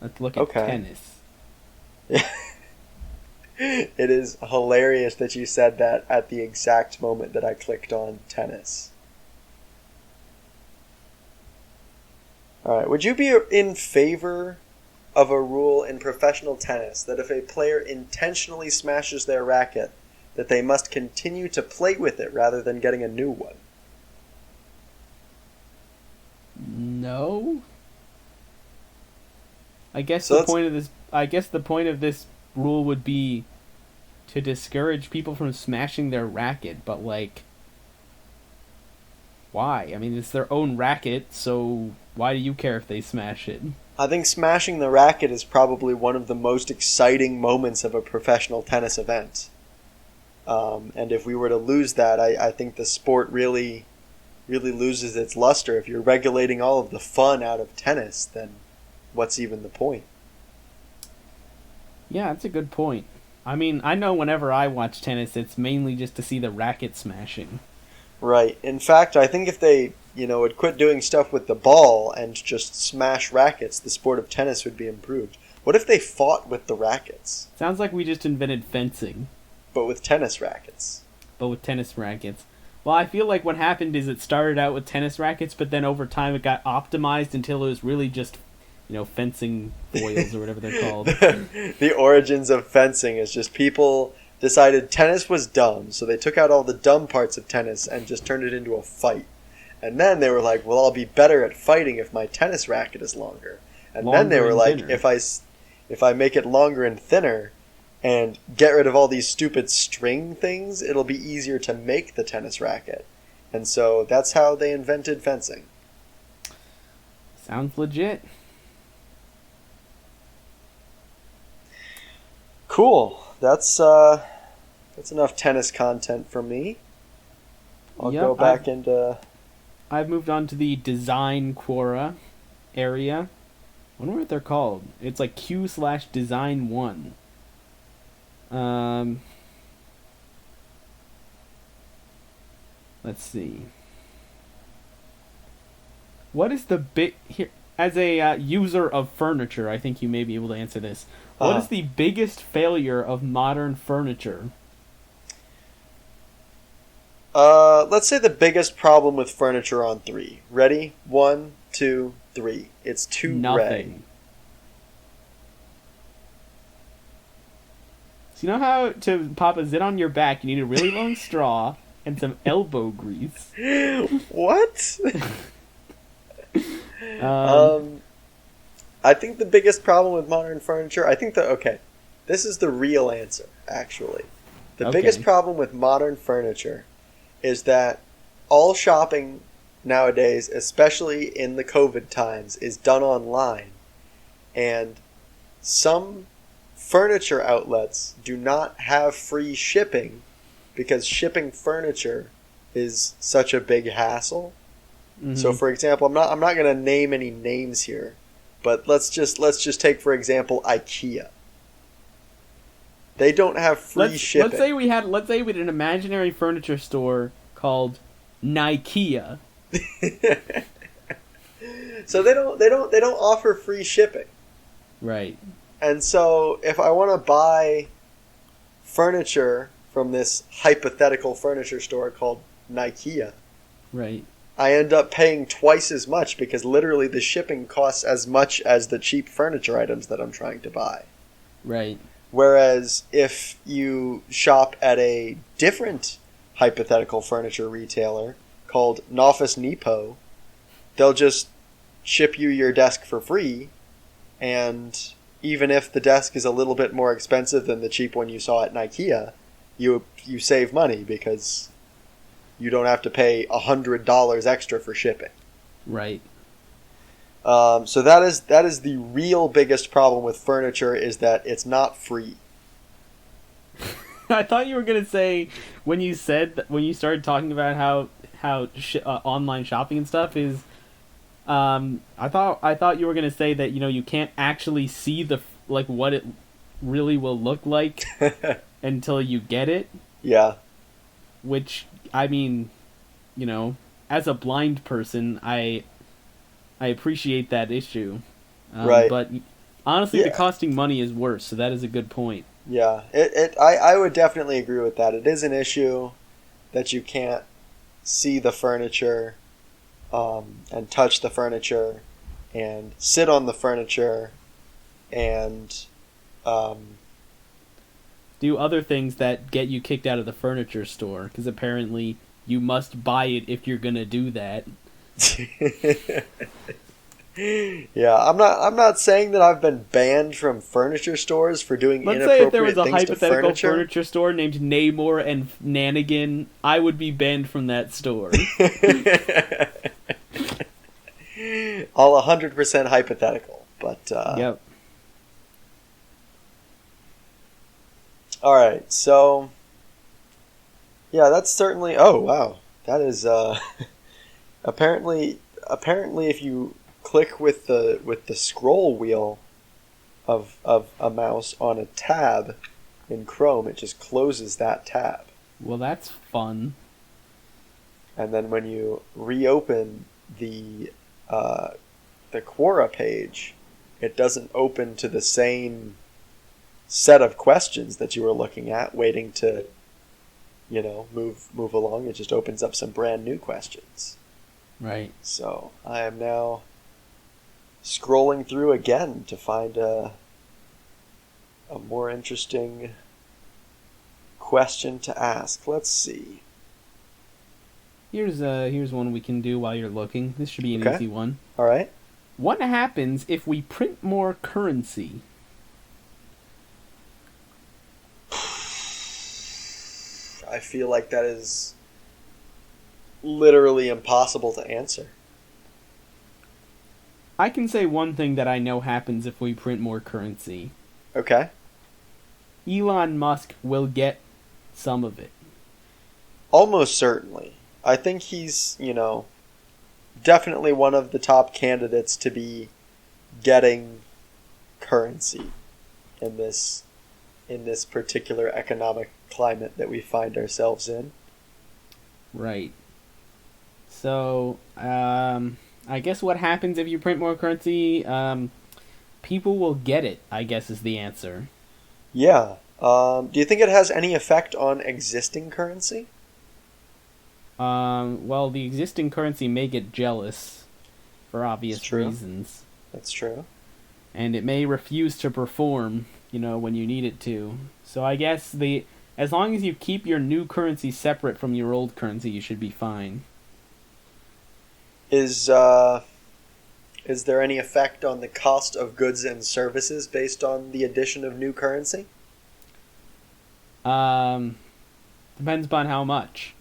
Let's look at tennis. It is hilarious that you said that at the exact moment that I clicked on tennis. Alright, would you be in favor of a rule in professional tennis that if a player intentionally smashes their racket, that they must continue to play with it rather than getting a new one? No. I guess the point of this rule would be to discourage people from smashing their racket, but like, why? I mean, it's their own racket, so why do you care if they smash it? I think smashing the racket is probably one of the most exciting moments of a professional tennis event. And if we were to lose that, I think the sport really loses its luster. If you're regulating all of the fun out of tennis, then what's even the point? Yeah, that's a good point. I mean, I know whenever I watch tennis, it's mainly just to see the racket smashing. Right. In fact, I think if they, would quit doing stuff with the ball and just smash rackets, the sport of tennis would be improved. What if they fought with the rackets? Sounds like we just invented fencing. But with tennis rackets. Well, I feel like what happened is it started out with tennis rackets, but then over time it got optimized until it was really just, fencing foils or whatever they're called. The origins of fencing is just people decided tennis was dumb, so they took out all the dumb parts of tennis and just turned it into a fight. And then they were like, well, I'll be better at fighting if my tennis racket is longer. And then they were like, if I make it longer and thinner and get rid of all these stupid string things, it'll be easier to make the tennis racket. And so that's how they invented fencing. Sounds legit. Cool. That's enough tennis content for me. I'll go back into... I've moved on to the design quora area. I wonder what they're called. It's like Q/design 1. Let's see. What is the here as a user of furniture? I think you may be able to answer this. What is the biggest failure of modern furniture? Let's say the biggest problem with furniture on 3. Ready? 1, 2, 3. It's too Nothing. gray. So you know how to pop a zit on your back, you need a really long straw and some elbow grease. What? I think the biggest problem with modern furniture, this is the real answer, actually. The biggest problem with modern furniture is that all shopping nowadays, especially in the COVID times, is done online. And some furniture outlets do not have free shipping because shipping furniture is such a big hassle. Mm-hmm. So, for example, I'm not going to name any names here, but let's just take, for example, IKEA. They don't have free shipping. Let's say we had an imaginary furniture store called Nikea. So they don't offer free shipping. Right. And so if I want to buy furniture from this hypothetical furniture store called Nikea, right, I end up paying twice as much because literally the shipping costs as much as the cheap furniture items that I'm trying to buy. Right. Whereas if you shop at a different hypothetical furniture retailer called Noffice Nepo, they'll just ship you your desk for free, and even if the desk is a little bit more expensive than the cheap one you saw at Nikea, you save money because you don't have to pay $100 extra for shipping. Right. So that is the real biggest problem with furniture, is that it's not free. I thought you were gonna say when you started talking about how online shopping and stuff is. I thought you were gonna say that you can't actually see what it really will look like until you get it. Yeah. Which, I mean, as a blind person, I appreciate that issue. Right. But honestly, the costing money is worse, so that is a good point. Yeah. I would definitely agree with that. It is an issue that you can't see the furniture and touch the furniture and sit on the furniture and do other things that get you kicked out of the furniture store, because apparently you must buy it if you're going to do that. Yeah, I'm not saying that I've been banned from furniture stores for doing Let's say if there was inappropriate a things to hypothetical furniture. furniture store named Namor and Nanigan, I would be banned from that store. All 100% hypothetical, but Yep. all right, so yeah, that's certainly. Oh wow, that is apparently if you click with the scroll wheel of a mouse on a tab in Chrome, it just closes that tab. Well, that's fun. And then when you reopen the Quora page, it doesn't open to the same set of questions that you were looking at, waiting to, move along. It just opens up some brand new questions. Right. So I am now scrolling through again to find a more interesting question to ask. Let's see. Here's one we can do while you're looking. This should be an easy one. All right. What happens if we print more currency? I feel like that is literally impossible to answer. I can say one thing that I know happens if we print more currency. Okay. Elon Musk will get some of it. Almost certainly. I think he's, definitely one of the top candidates to be getting currency in this particular economic climate that we find ourselves in. Right. So, I guess what happens if you print more currency? People will get it, I guess, is the answer. Yeah. Do you think it has any effect on existing currency? Well, the existing currency may get jealous for obvious reasons. That's true. And it may refuse to perform, when you need it to. So I guess as long as you keep your new currency separate from your old currency, you should be fine. Is there any effect on the cost of goods and services based on the addition of new currency? Depends upon how much.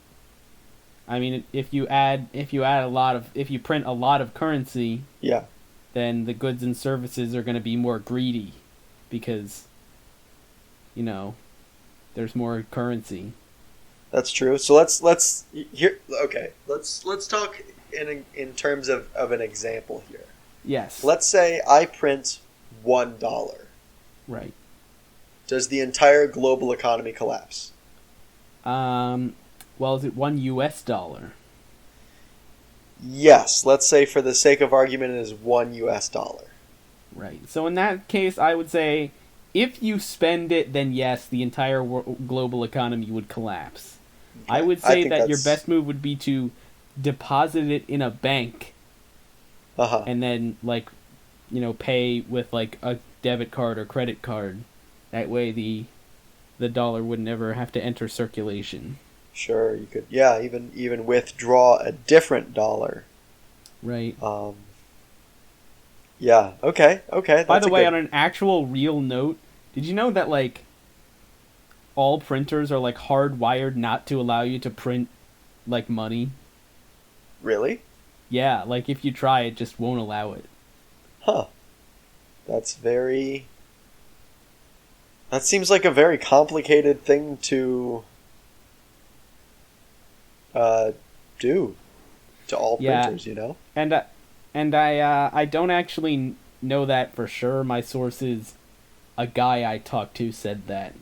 I mean, if you print a lot of currency, yeah, then the goods and services are going to be more greedy because, there's more currency. That's true. So let's talk in terms of an example here. Yes. Let's say I print $1. Right. Does the entire global economy collapse? Well, is it $1 US? Yes. Let's say for the sake of argument it is $1 US. Right. So in that case, I would say if you spend it, then yes, the entire global economy would collapse. Okay. I would say that your best move would be to deposit it in a bank. Uh-huh. And then, pay with, a debit card or credit card. That way the dollar would never have to enter circulation. Sure, you could, even withdraw a different dollar. Right. Yeah, okay. By the way, on an actual real note, did you know that, all printers are, hardwired not to allow you to print, money? Really? Yeah, if you try, it just won't allow it. Huh. That seems like a very complicated thing to do to all printers, And I don't actually know that for sure. My source is a guy I talked to said that.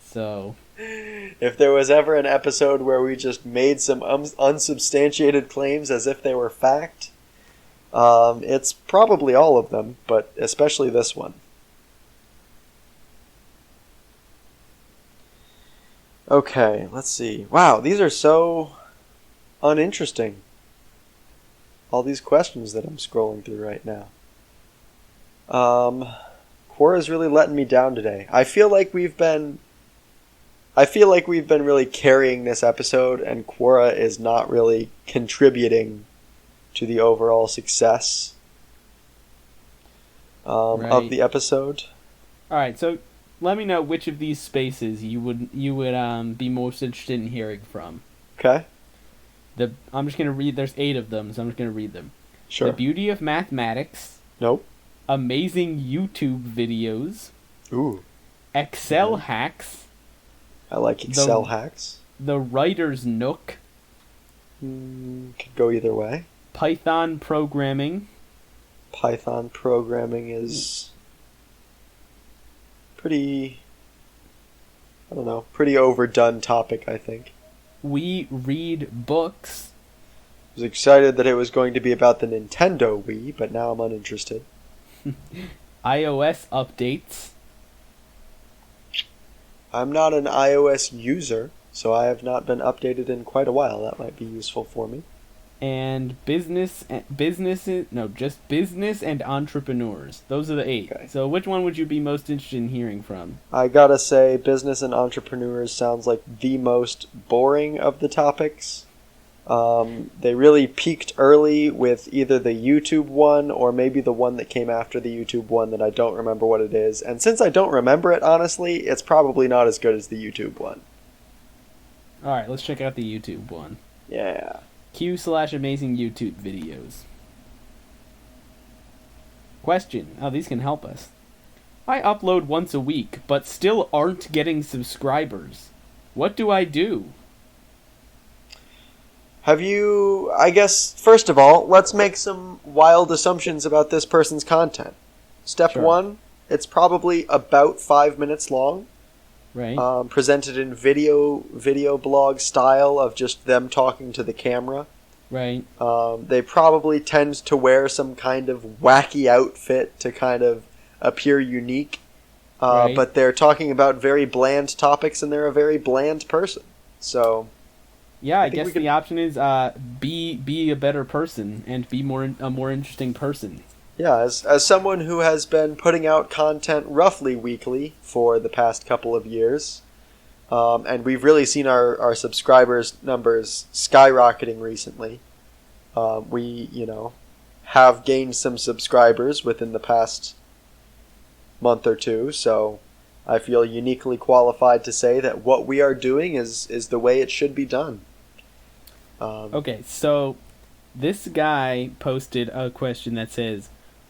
So, if there was ever an episode where we just made some unsubstantiated claims as if they were fact, it's probably all of them, but especially this one. Okay, let's see. Wow, these are so uninteresting. All these questions that I'm scrolling through right now. Quora's really letting me down today. I feel like we've been really carrying this episode, and Quora is not really contributing to the overall success of the episode. All right, so let me know which of these spaces you would be most interested in hearing from. Okay. I'm just gonna read. There's 8 of them, so I'm just gonna read them. Sure. The beauty of mathematics. Nope. Amazing YouTube videos. Ooh. Excel hacks. I like Excel hacks. The writer's nook. Could go either way. Python programming. Python programming is pretty overdone topic, I think. We read books. I was excited that it was going to be about the Nintendo Wii, but now I'm uninterested. iOS updates. I'm not an iOS user, so I have not been updated in quite a while. That might be useful for me. And business and entrepreneurs. Those are the 8. Okay. So which one would you be most interested in hearing from? I gotta say, business and entrepreneurs sounds like the most boring of the topics. They really peaked early with either the YouTube one or maybe the one that came after the YouTube one that I don't remember what it is. And since I don't remember it, honestly, it's probably not as good as the YouTube one. Alright, let's check out the YouTube one. Yeah. Q/amazing YouTube videos. Question. Oh, these can help us. I upload once a week, but still aren't getting subscribers. What do I do? I guess, first of all, let's make some wild assumptions about this person's content. Step 1, it's probably about 5 minutes long. Right. Presented in video blog style of just them talking to the camera. Right. They probably tend to wear some kind of wacky outfit to kind of appear unique. Right. But they're talking about very bland topics, and they're a very bland person. So... yeah, I guess the option is be a better person and be a more interesting person. Yeah, as someone who has been putting out content roughly weekly for the past couple of years, and we've really seen our subscribers numbers skyrocketing recently. We, have gained some subscribers within the past month or two, so I feel uniquely qualified to say that what we are doing is the way it should be done. Okay, so this guy posted a question that says,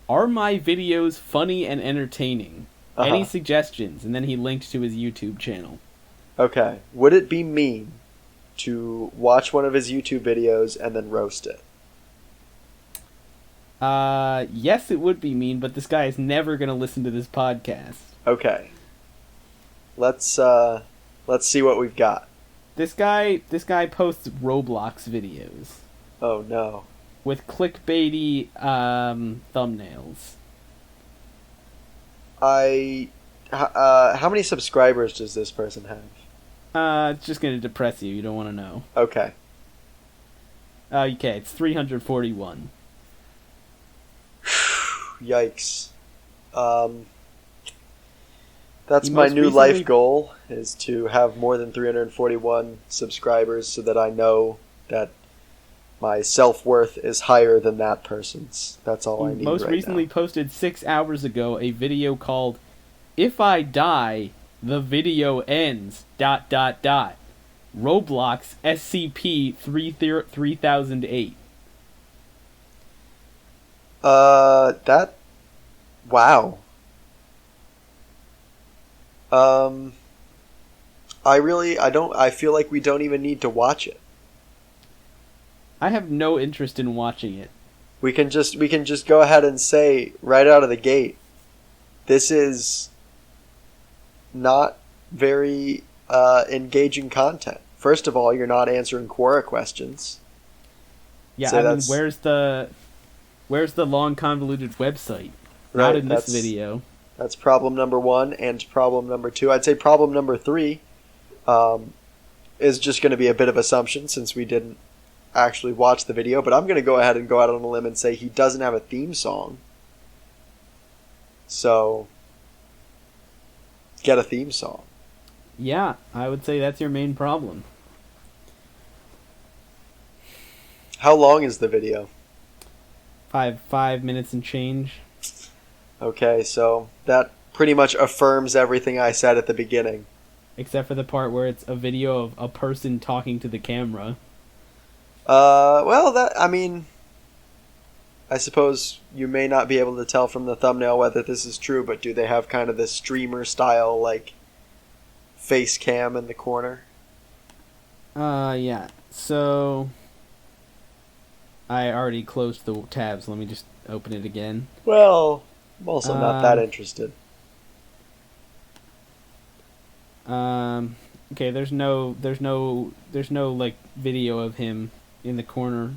are my videos funny and entertaining? Any suggestions? And then he linked to his YouTube channel. Okay. Would it be mean to watch one of his YouTube videos and then roast it? Yes, it would be mean, but this guy is never going to listen to this podcast. Okay. Let's see what we've got. This guy posts Roblox videos. Oh no. With clickbaity thumbnails. How many subscribers does this person have? It's just gonna depress you. You don't want to know. Okay. Okay, it's 341. Yikes. That's my new life goal, is to have more than 341 subscribers so that I know that my self-worth is higher than that person's. That's all I need most right recently now. Posted 6 hours ago a video called If I Die, the Video Ends... Roblox SCP-3008. Wow. I feel like we don't even need to watch it. I have no interest in watching it. We can just go ahead and say right out of the gate, this is not very engaging content. First of all, you're not answering Quora questions. Yeah, so I mean, where's the long convoluted website? Not in this video. That's problem number 1, and problem number 2. I'd say problem number 3 is just going to be a bit of assumption since we didn't actually watch the video, but I'm going to go ahead and go out on a limb and say he doesn't have a theme song. So, get a theme song. Yeah, I would say that's your main problem. How long is the video? 5 minutes and change. Okay, so that pretty much affirms everything I said at the beginning. Except for the part where it's a video of a person talking to the camera. Well, I suppose you may not be able to tell from the thumbnail whether this is true, but do they have kind of this streamer style, like, face cam in the corner? Yeah. So, I already closed the tabs. Let me just open it again. Well, I'm also not that interested. Okay, there's no like video of him in the corner.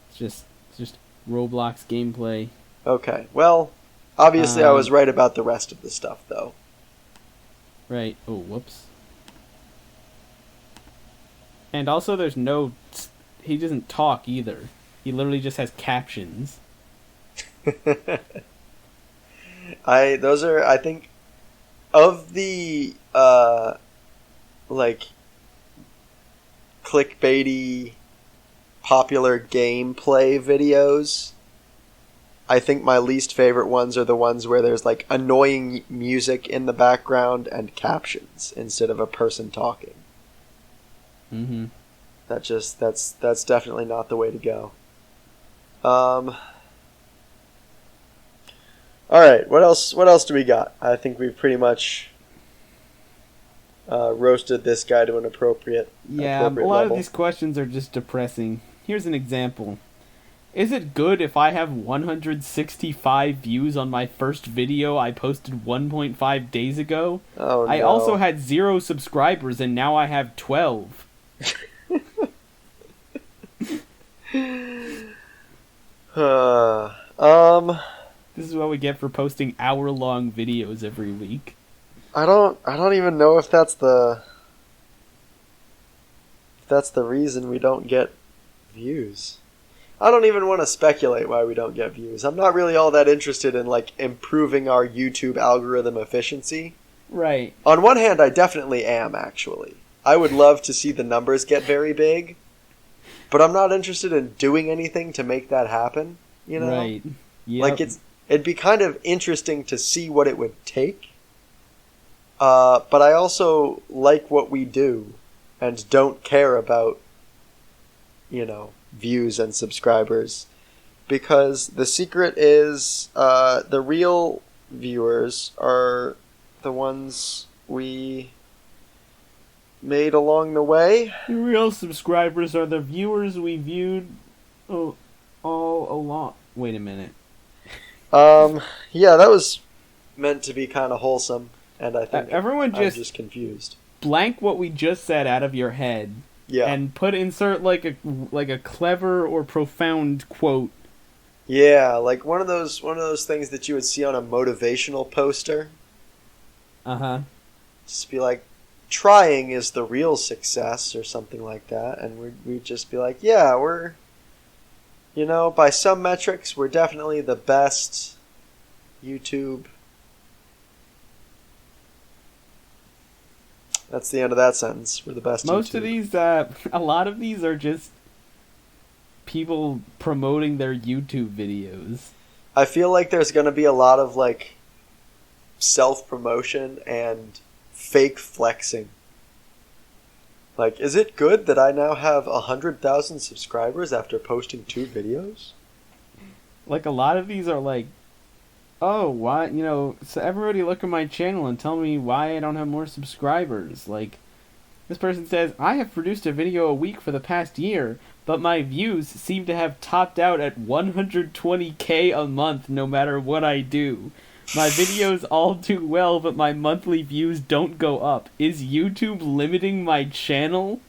It's just Roblox gameplay. Okay, well, obviously I was right about the rest of the stuff, though. Right. Oh, whoops. And also, he doesn't talk either. He literally just has captions. I think, of the, like, clickbaity, popular gameplay videos, I think my least favorite ones are the ones where there's, like, annoying music in the background and captions instead of a person talking. Mm-hmm. That's definitely not the way to go. Alright, what else do we got? I think we've pretty much roasted this guy to an appropriate level. Of these questions are just depressing. Here's an example. Is it good if I have 165 views on my first video I posted 1.5 days ago? Oh, no. I also had 0 subscribers and now I have 12. This is what we get for posting hour-long videos every week. I don't even know if that's the reason we don't get views. I don't even want to speculate why we don't get views. I'm not really all that interested in, like, improving our YouTube algorithm efficiency. Right. On one hand, I definitely am, actually. I would love to see the numbers get very big, but I'm not interested in doing anything to make that happen, you know? Right. Yep. Like, it'd be kind of interesting to see what it would take, but I also like what we do and don't care about, views and subscribers, because the secret is the real viewers are the ones we made along the way. The real subscribers are the viewers we viewed all along. Wait a minute. Yeah, that was meant to be kind of wholesome, and I think I'm just confused. Blank what we just said out of your head. Yeah. And insert like a clever or profound quote. Yeah, like one of those things that you would see on a motivational poster. Uh-huh. Just be like, trying is the real success, or something like that, and we'd just be like, yeah, we're, by some metrics, we're definitely the best YouTube. That's the end of that sentence. We're the best. Most YouTube. of these, a lot of these are just people promoting their YouTube videos. I feel like there's going to be a lot of, like, self-promotion and fake flexing. Like, is it good that I now have 100,000 subscribers after posting 2 videos? Like, a lot of these are like, oh, why, so everybody look at my channel and tell me why I don't have more subscribers. Like, this person says, I have produced a video a week for the past year, but my views seem to have topped out at 120K a month no matter what I do. My videos all do well, but my monthly views don't go up. Is YouTube limiting my channel?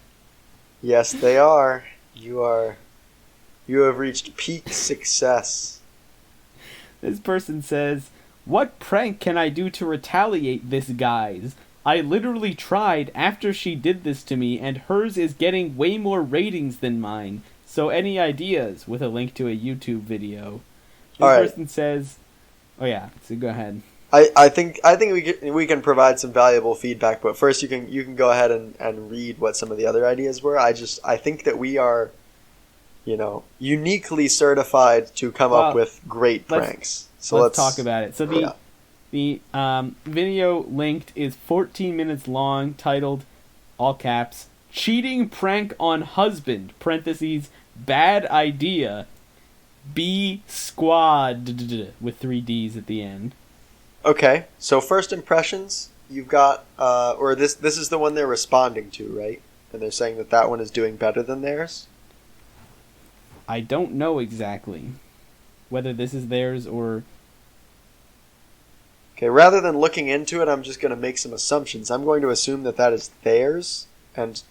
Yes, they are. You have reached peak success. This person says, what prank can I do to retaliate this guy's? I literally tried after she did this to me, and hers is getting way more ratings than mine. So any ideas? With a link to a YouTube video. This person says, oh yeah, so go ahead. I think we can provide some valuable feedback, but first you can go ahead and read what some of the other ideas were. I think that we are uniquely certified to come up with great pranks. So let's talk about it. So the video linked is 14 minutes long, titled, all caps, "Cheating Prank on Husband, parentheses, bad idea, B squad," with 3 Ds at the end. Okay, so first impressions, you've got, or this is the one they're responding to, right? And they're saying that one is doing better than theirs? I don't know exactly whether this is theirs or... Okay, rather than looking into it, I'm just going to make some assumptions. I'm going to assume that is theirs, and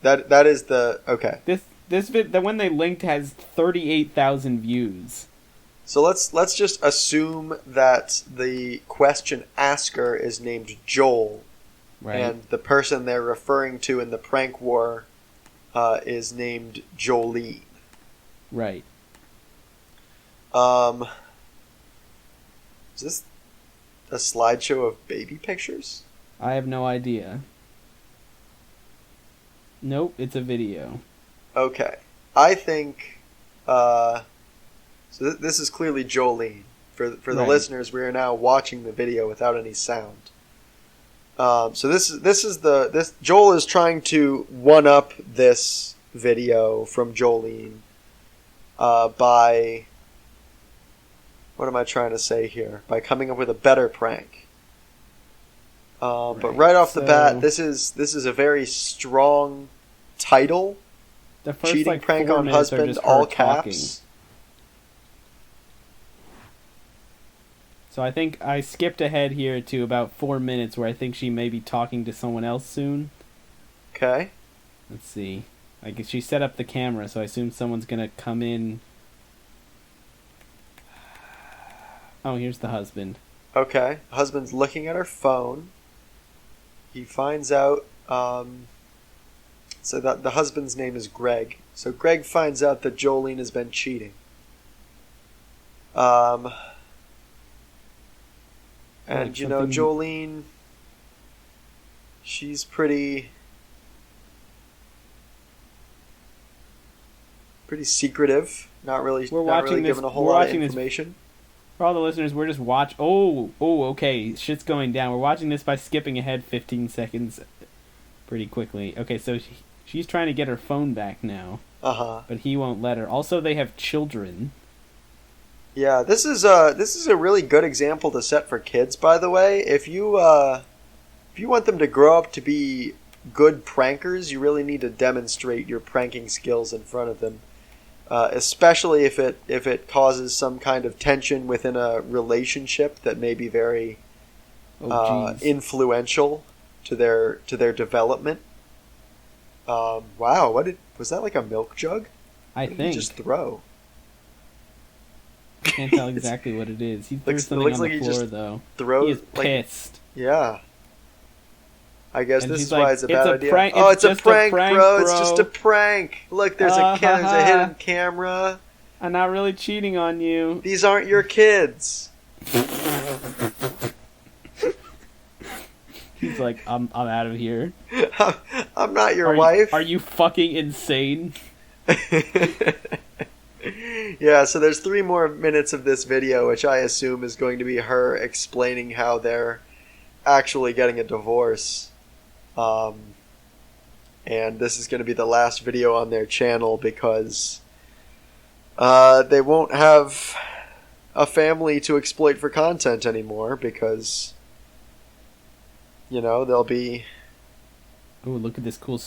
that is the... Okay. The one they linked has 38,000 views. So let's just assume that the question asker is named Joel, right, and the person they're referring to in the prank war is named Jolene. Right. Is this a slideshow of baby pictures? I have no idea. Nope, it's a video. Okay. I think... So this is clearly Jolene. For the listeners, we are now watching the video without any sound. So this Joel is trying to one up this video from Jolene by, what am I trying to say here? By coming up with a better prank. But right off the bat, this is a very strong title. The first, cheating prank on husband, all caps. Talking. So I think I skipped ahead here to about 4 minutes where I think she may be talking to someone else soon. Okay. Let's see. I guess she set up the camera, so I assume someone's going to come in. Oh, here's the husband. Okay. The husband's looking at her phone. He finds out... So that the husband's name is Greg. So Greg finds out that Jolene has been cheating. And, Jolene, she's pretty secretive. Not really giving a whole lot of information. For all the listeners, we're just okay, shit's going down. We're watching this by skipping ahead 15 seconds pretty quickly. Okay, so she's trying to get her phone back now. Uh-huh. But he won't let her. Also, they have children. Yeah, this is a really good example to set for kids, by the way. If you want them to grow up to be good prankers, you really need to demonstrate your pranking skills in front of them. Especially if it causes some kind of tension within a relationship that may be very influential to their development. Wow, was that like a milk jug? I think. Did he just throw? I can't tell exactly what it is. He threw something on the floor, though. He is pissed. Yeah. I guess this is why it's a bad idea. Prank. It's a prank, bro. It's just a prank. Look, there's a hidden camera. I'm not really cheating on you. These aren't your kids. He's like, I'm out of here. I'm not your wife. Are you fucking insane? Yeah, so there's 3 more minutes of this video, which I assume is going to be her explaining how they're actually getting a divorce. And this is going to be the last video on their channel because they won't have a family to exploit for content anymore because, they'll be... Oh, look at this cool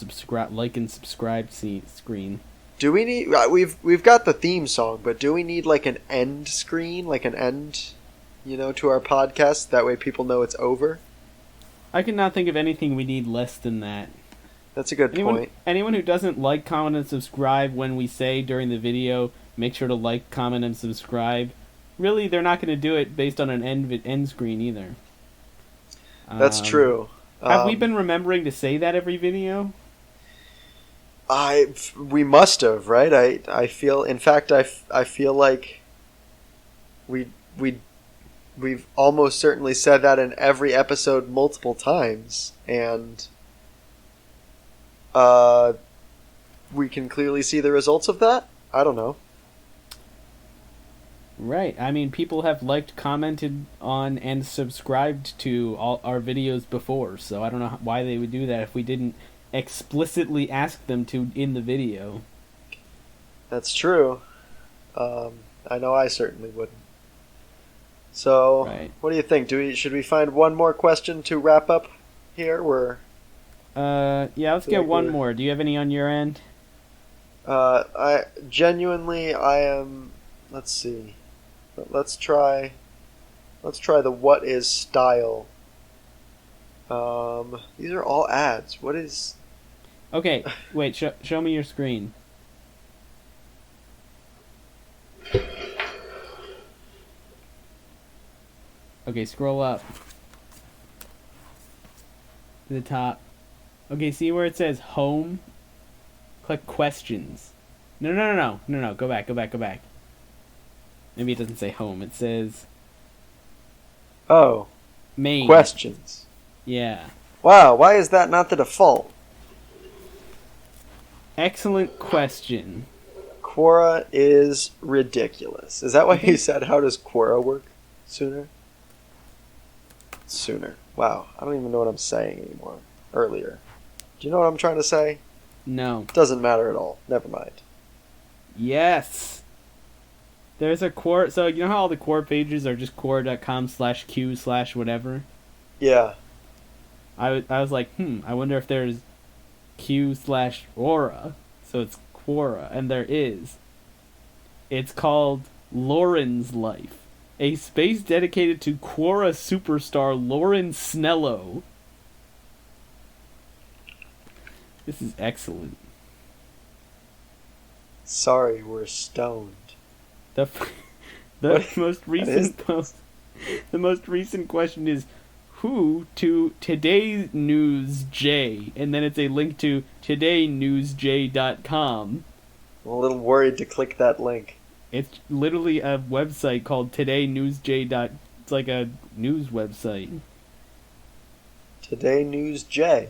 like and subscribe screen. Do we need... We've got the theme song, but do we need like an end screen? Like an end, to our podcast? That way people know it's over? I cannot think of anything we need less than that. That's a good point. Anyone who doesn't like, comment, and subscribe when we say during the video, make sure to like, comment, and subscribe. Really, they're not going to do it based on an end screen either. That's true. Have we been remembering to say that every video? We must have, right? I feel, in fact, I feel like we've almost certainly said that in every episode multiple times, and we can clearly see the results of that. I don't know. Right. I mean, people have liked, commented on, and subscribed to all our videos before, so I don't know why they would do that if we didn't explicitly ask them to in the video. That's true. I know I certainly wouldn't. So, right. What do you think? Should we find one more question to wrap up here? Yeah, let's get one more. Do you have any on your end? I am. Let's see. Let's try the what is style. These are all ads. What is? Okay, wait. Show me your screen. Okay, scroll up to the top. Okay, see where it says home? Click questions. No. Go back. Maybe it doesn't say home. It says... Oh. Main. Questions. Yeah. Wow, why is that not the default? Excellent question. Quora is ridiculous. Is that why you said, how does Quora work? Sooner. Wow, I don't even know what I'm saying anymore. Earlier. Do you know what I'm trying to say? No. Doesn't matter at all. Never mind. Yes. There's a Quora... So, you know how all the Quora pages are just Quora.com/q/whatever? Yeah. I was like, I wonder if there's q/Aura. So it's Quora, and there is. It's called Lauren's Life. A space dedicated to Quora superstar Lauren Snello. This is excellent. Sorry, we're stoned. The most recent post. The most recent question is who to Today News J, and then it's a link to todaynewsj.com. I'm a little worried to click that link. It's literally a website called todaynewsj. It's like a news website. Today News J.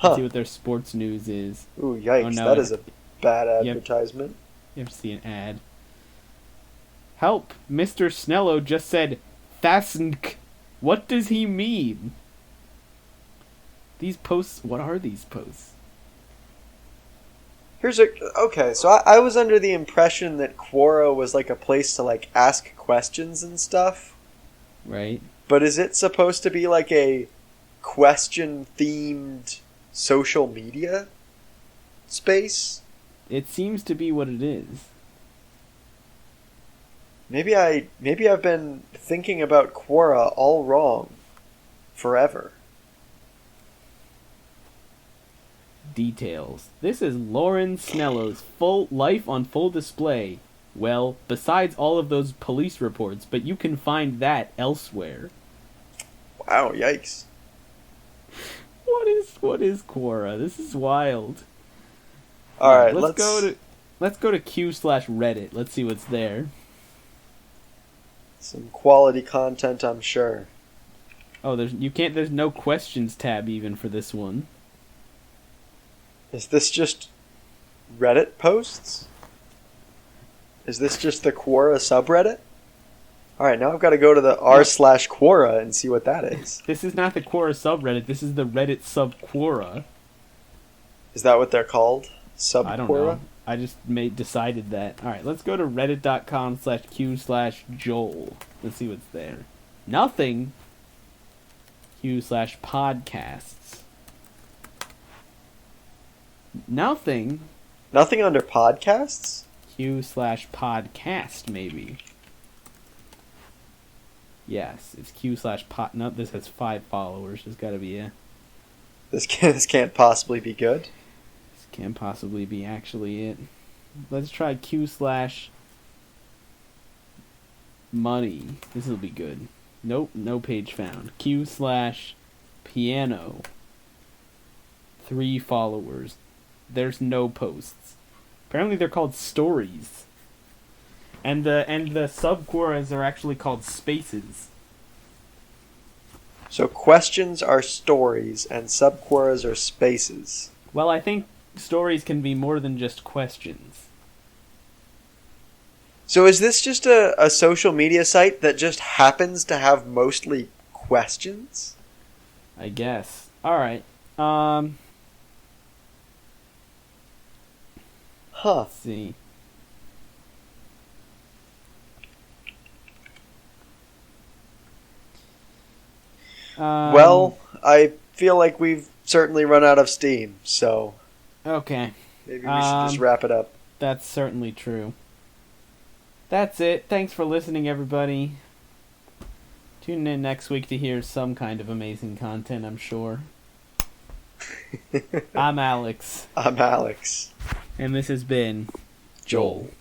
Let's see what their sports news is. Ooh, yikes! Oh, no, that is a bad advertisement. You have to see an ad. Help! Mr. Snello just said "Fastenk." What does he mean? These posts. What are these posts? Okay, so I was under the impression that Quora was like a place to like ask questions and stuff. Right. But is it supposed to be like a question-themed social media space? It seems to be what it is. Maybe I've been thinking about Quora all wrong forever. Details. This is Lauren Snello's full life on full display. Well, besides all of those police reports, but you can find that elsewhere. Wow, yikes. What is Quora? This is wild. All right, let's go to q/Reddit. Let's see what's there. Some quality content, I'm sure. Oh, there's no questions tab even for this one. Is this just Reddit posts? Is this just the Quora subreddit? Alright, now I've got to go to the r/Quora and see what that is. This is not the Quora subreddit, this is the Reddit sub-Quora. Is that what they're called? Sub-Quora? I don't know. I just decided that. Alright, let's go to reddit.com/q/Joel. Let's see what's there. Nothing. q/podcasts. Nothing. Nothing under podcasts? q/podcast, maybe. Yes, it's q/pod. No, this has 5 followers. There's got to be a... This can't possibly be good. This can't possibly be actually it. Let's try q/money. This will be good. Nope, no page found. q/piano. 3 followers. There's no posts. Apparently they're called stories. And the sub-Quoras are actually called spaces. So questions are stories and sub-Quoras are spaces. Well, I think stories can be more than just questions. So is this just a social media site that just happens to have mostly questions? I guess. Alright. Let's see. Well, I feel like we've certainly run out of steam, so... Okay. Maybe we should just wrap it up. That's certainly true. That's it. Thanks for listening, everybody. Tune in next week to hear some kind of amazing content, I'm sure. I'm Alex. I'm Alex. And this has been Joel.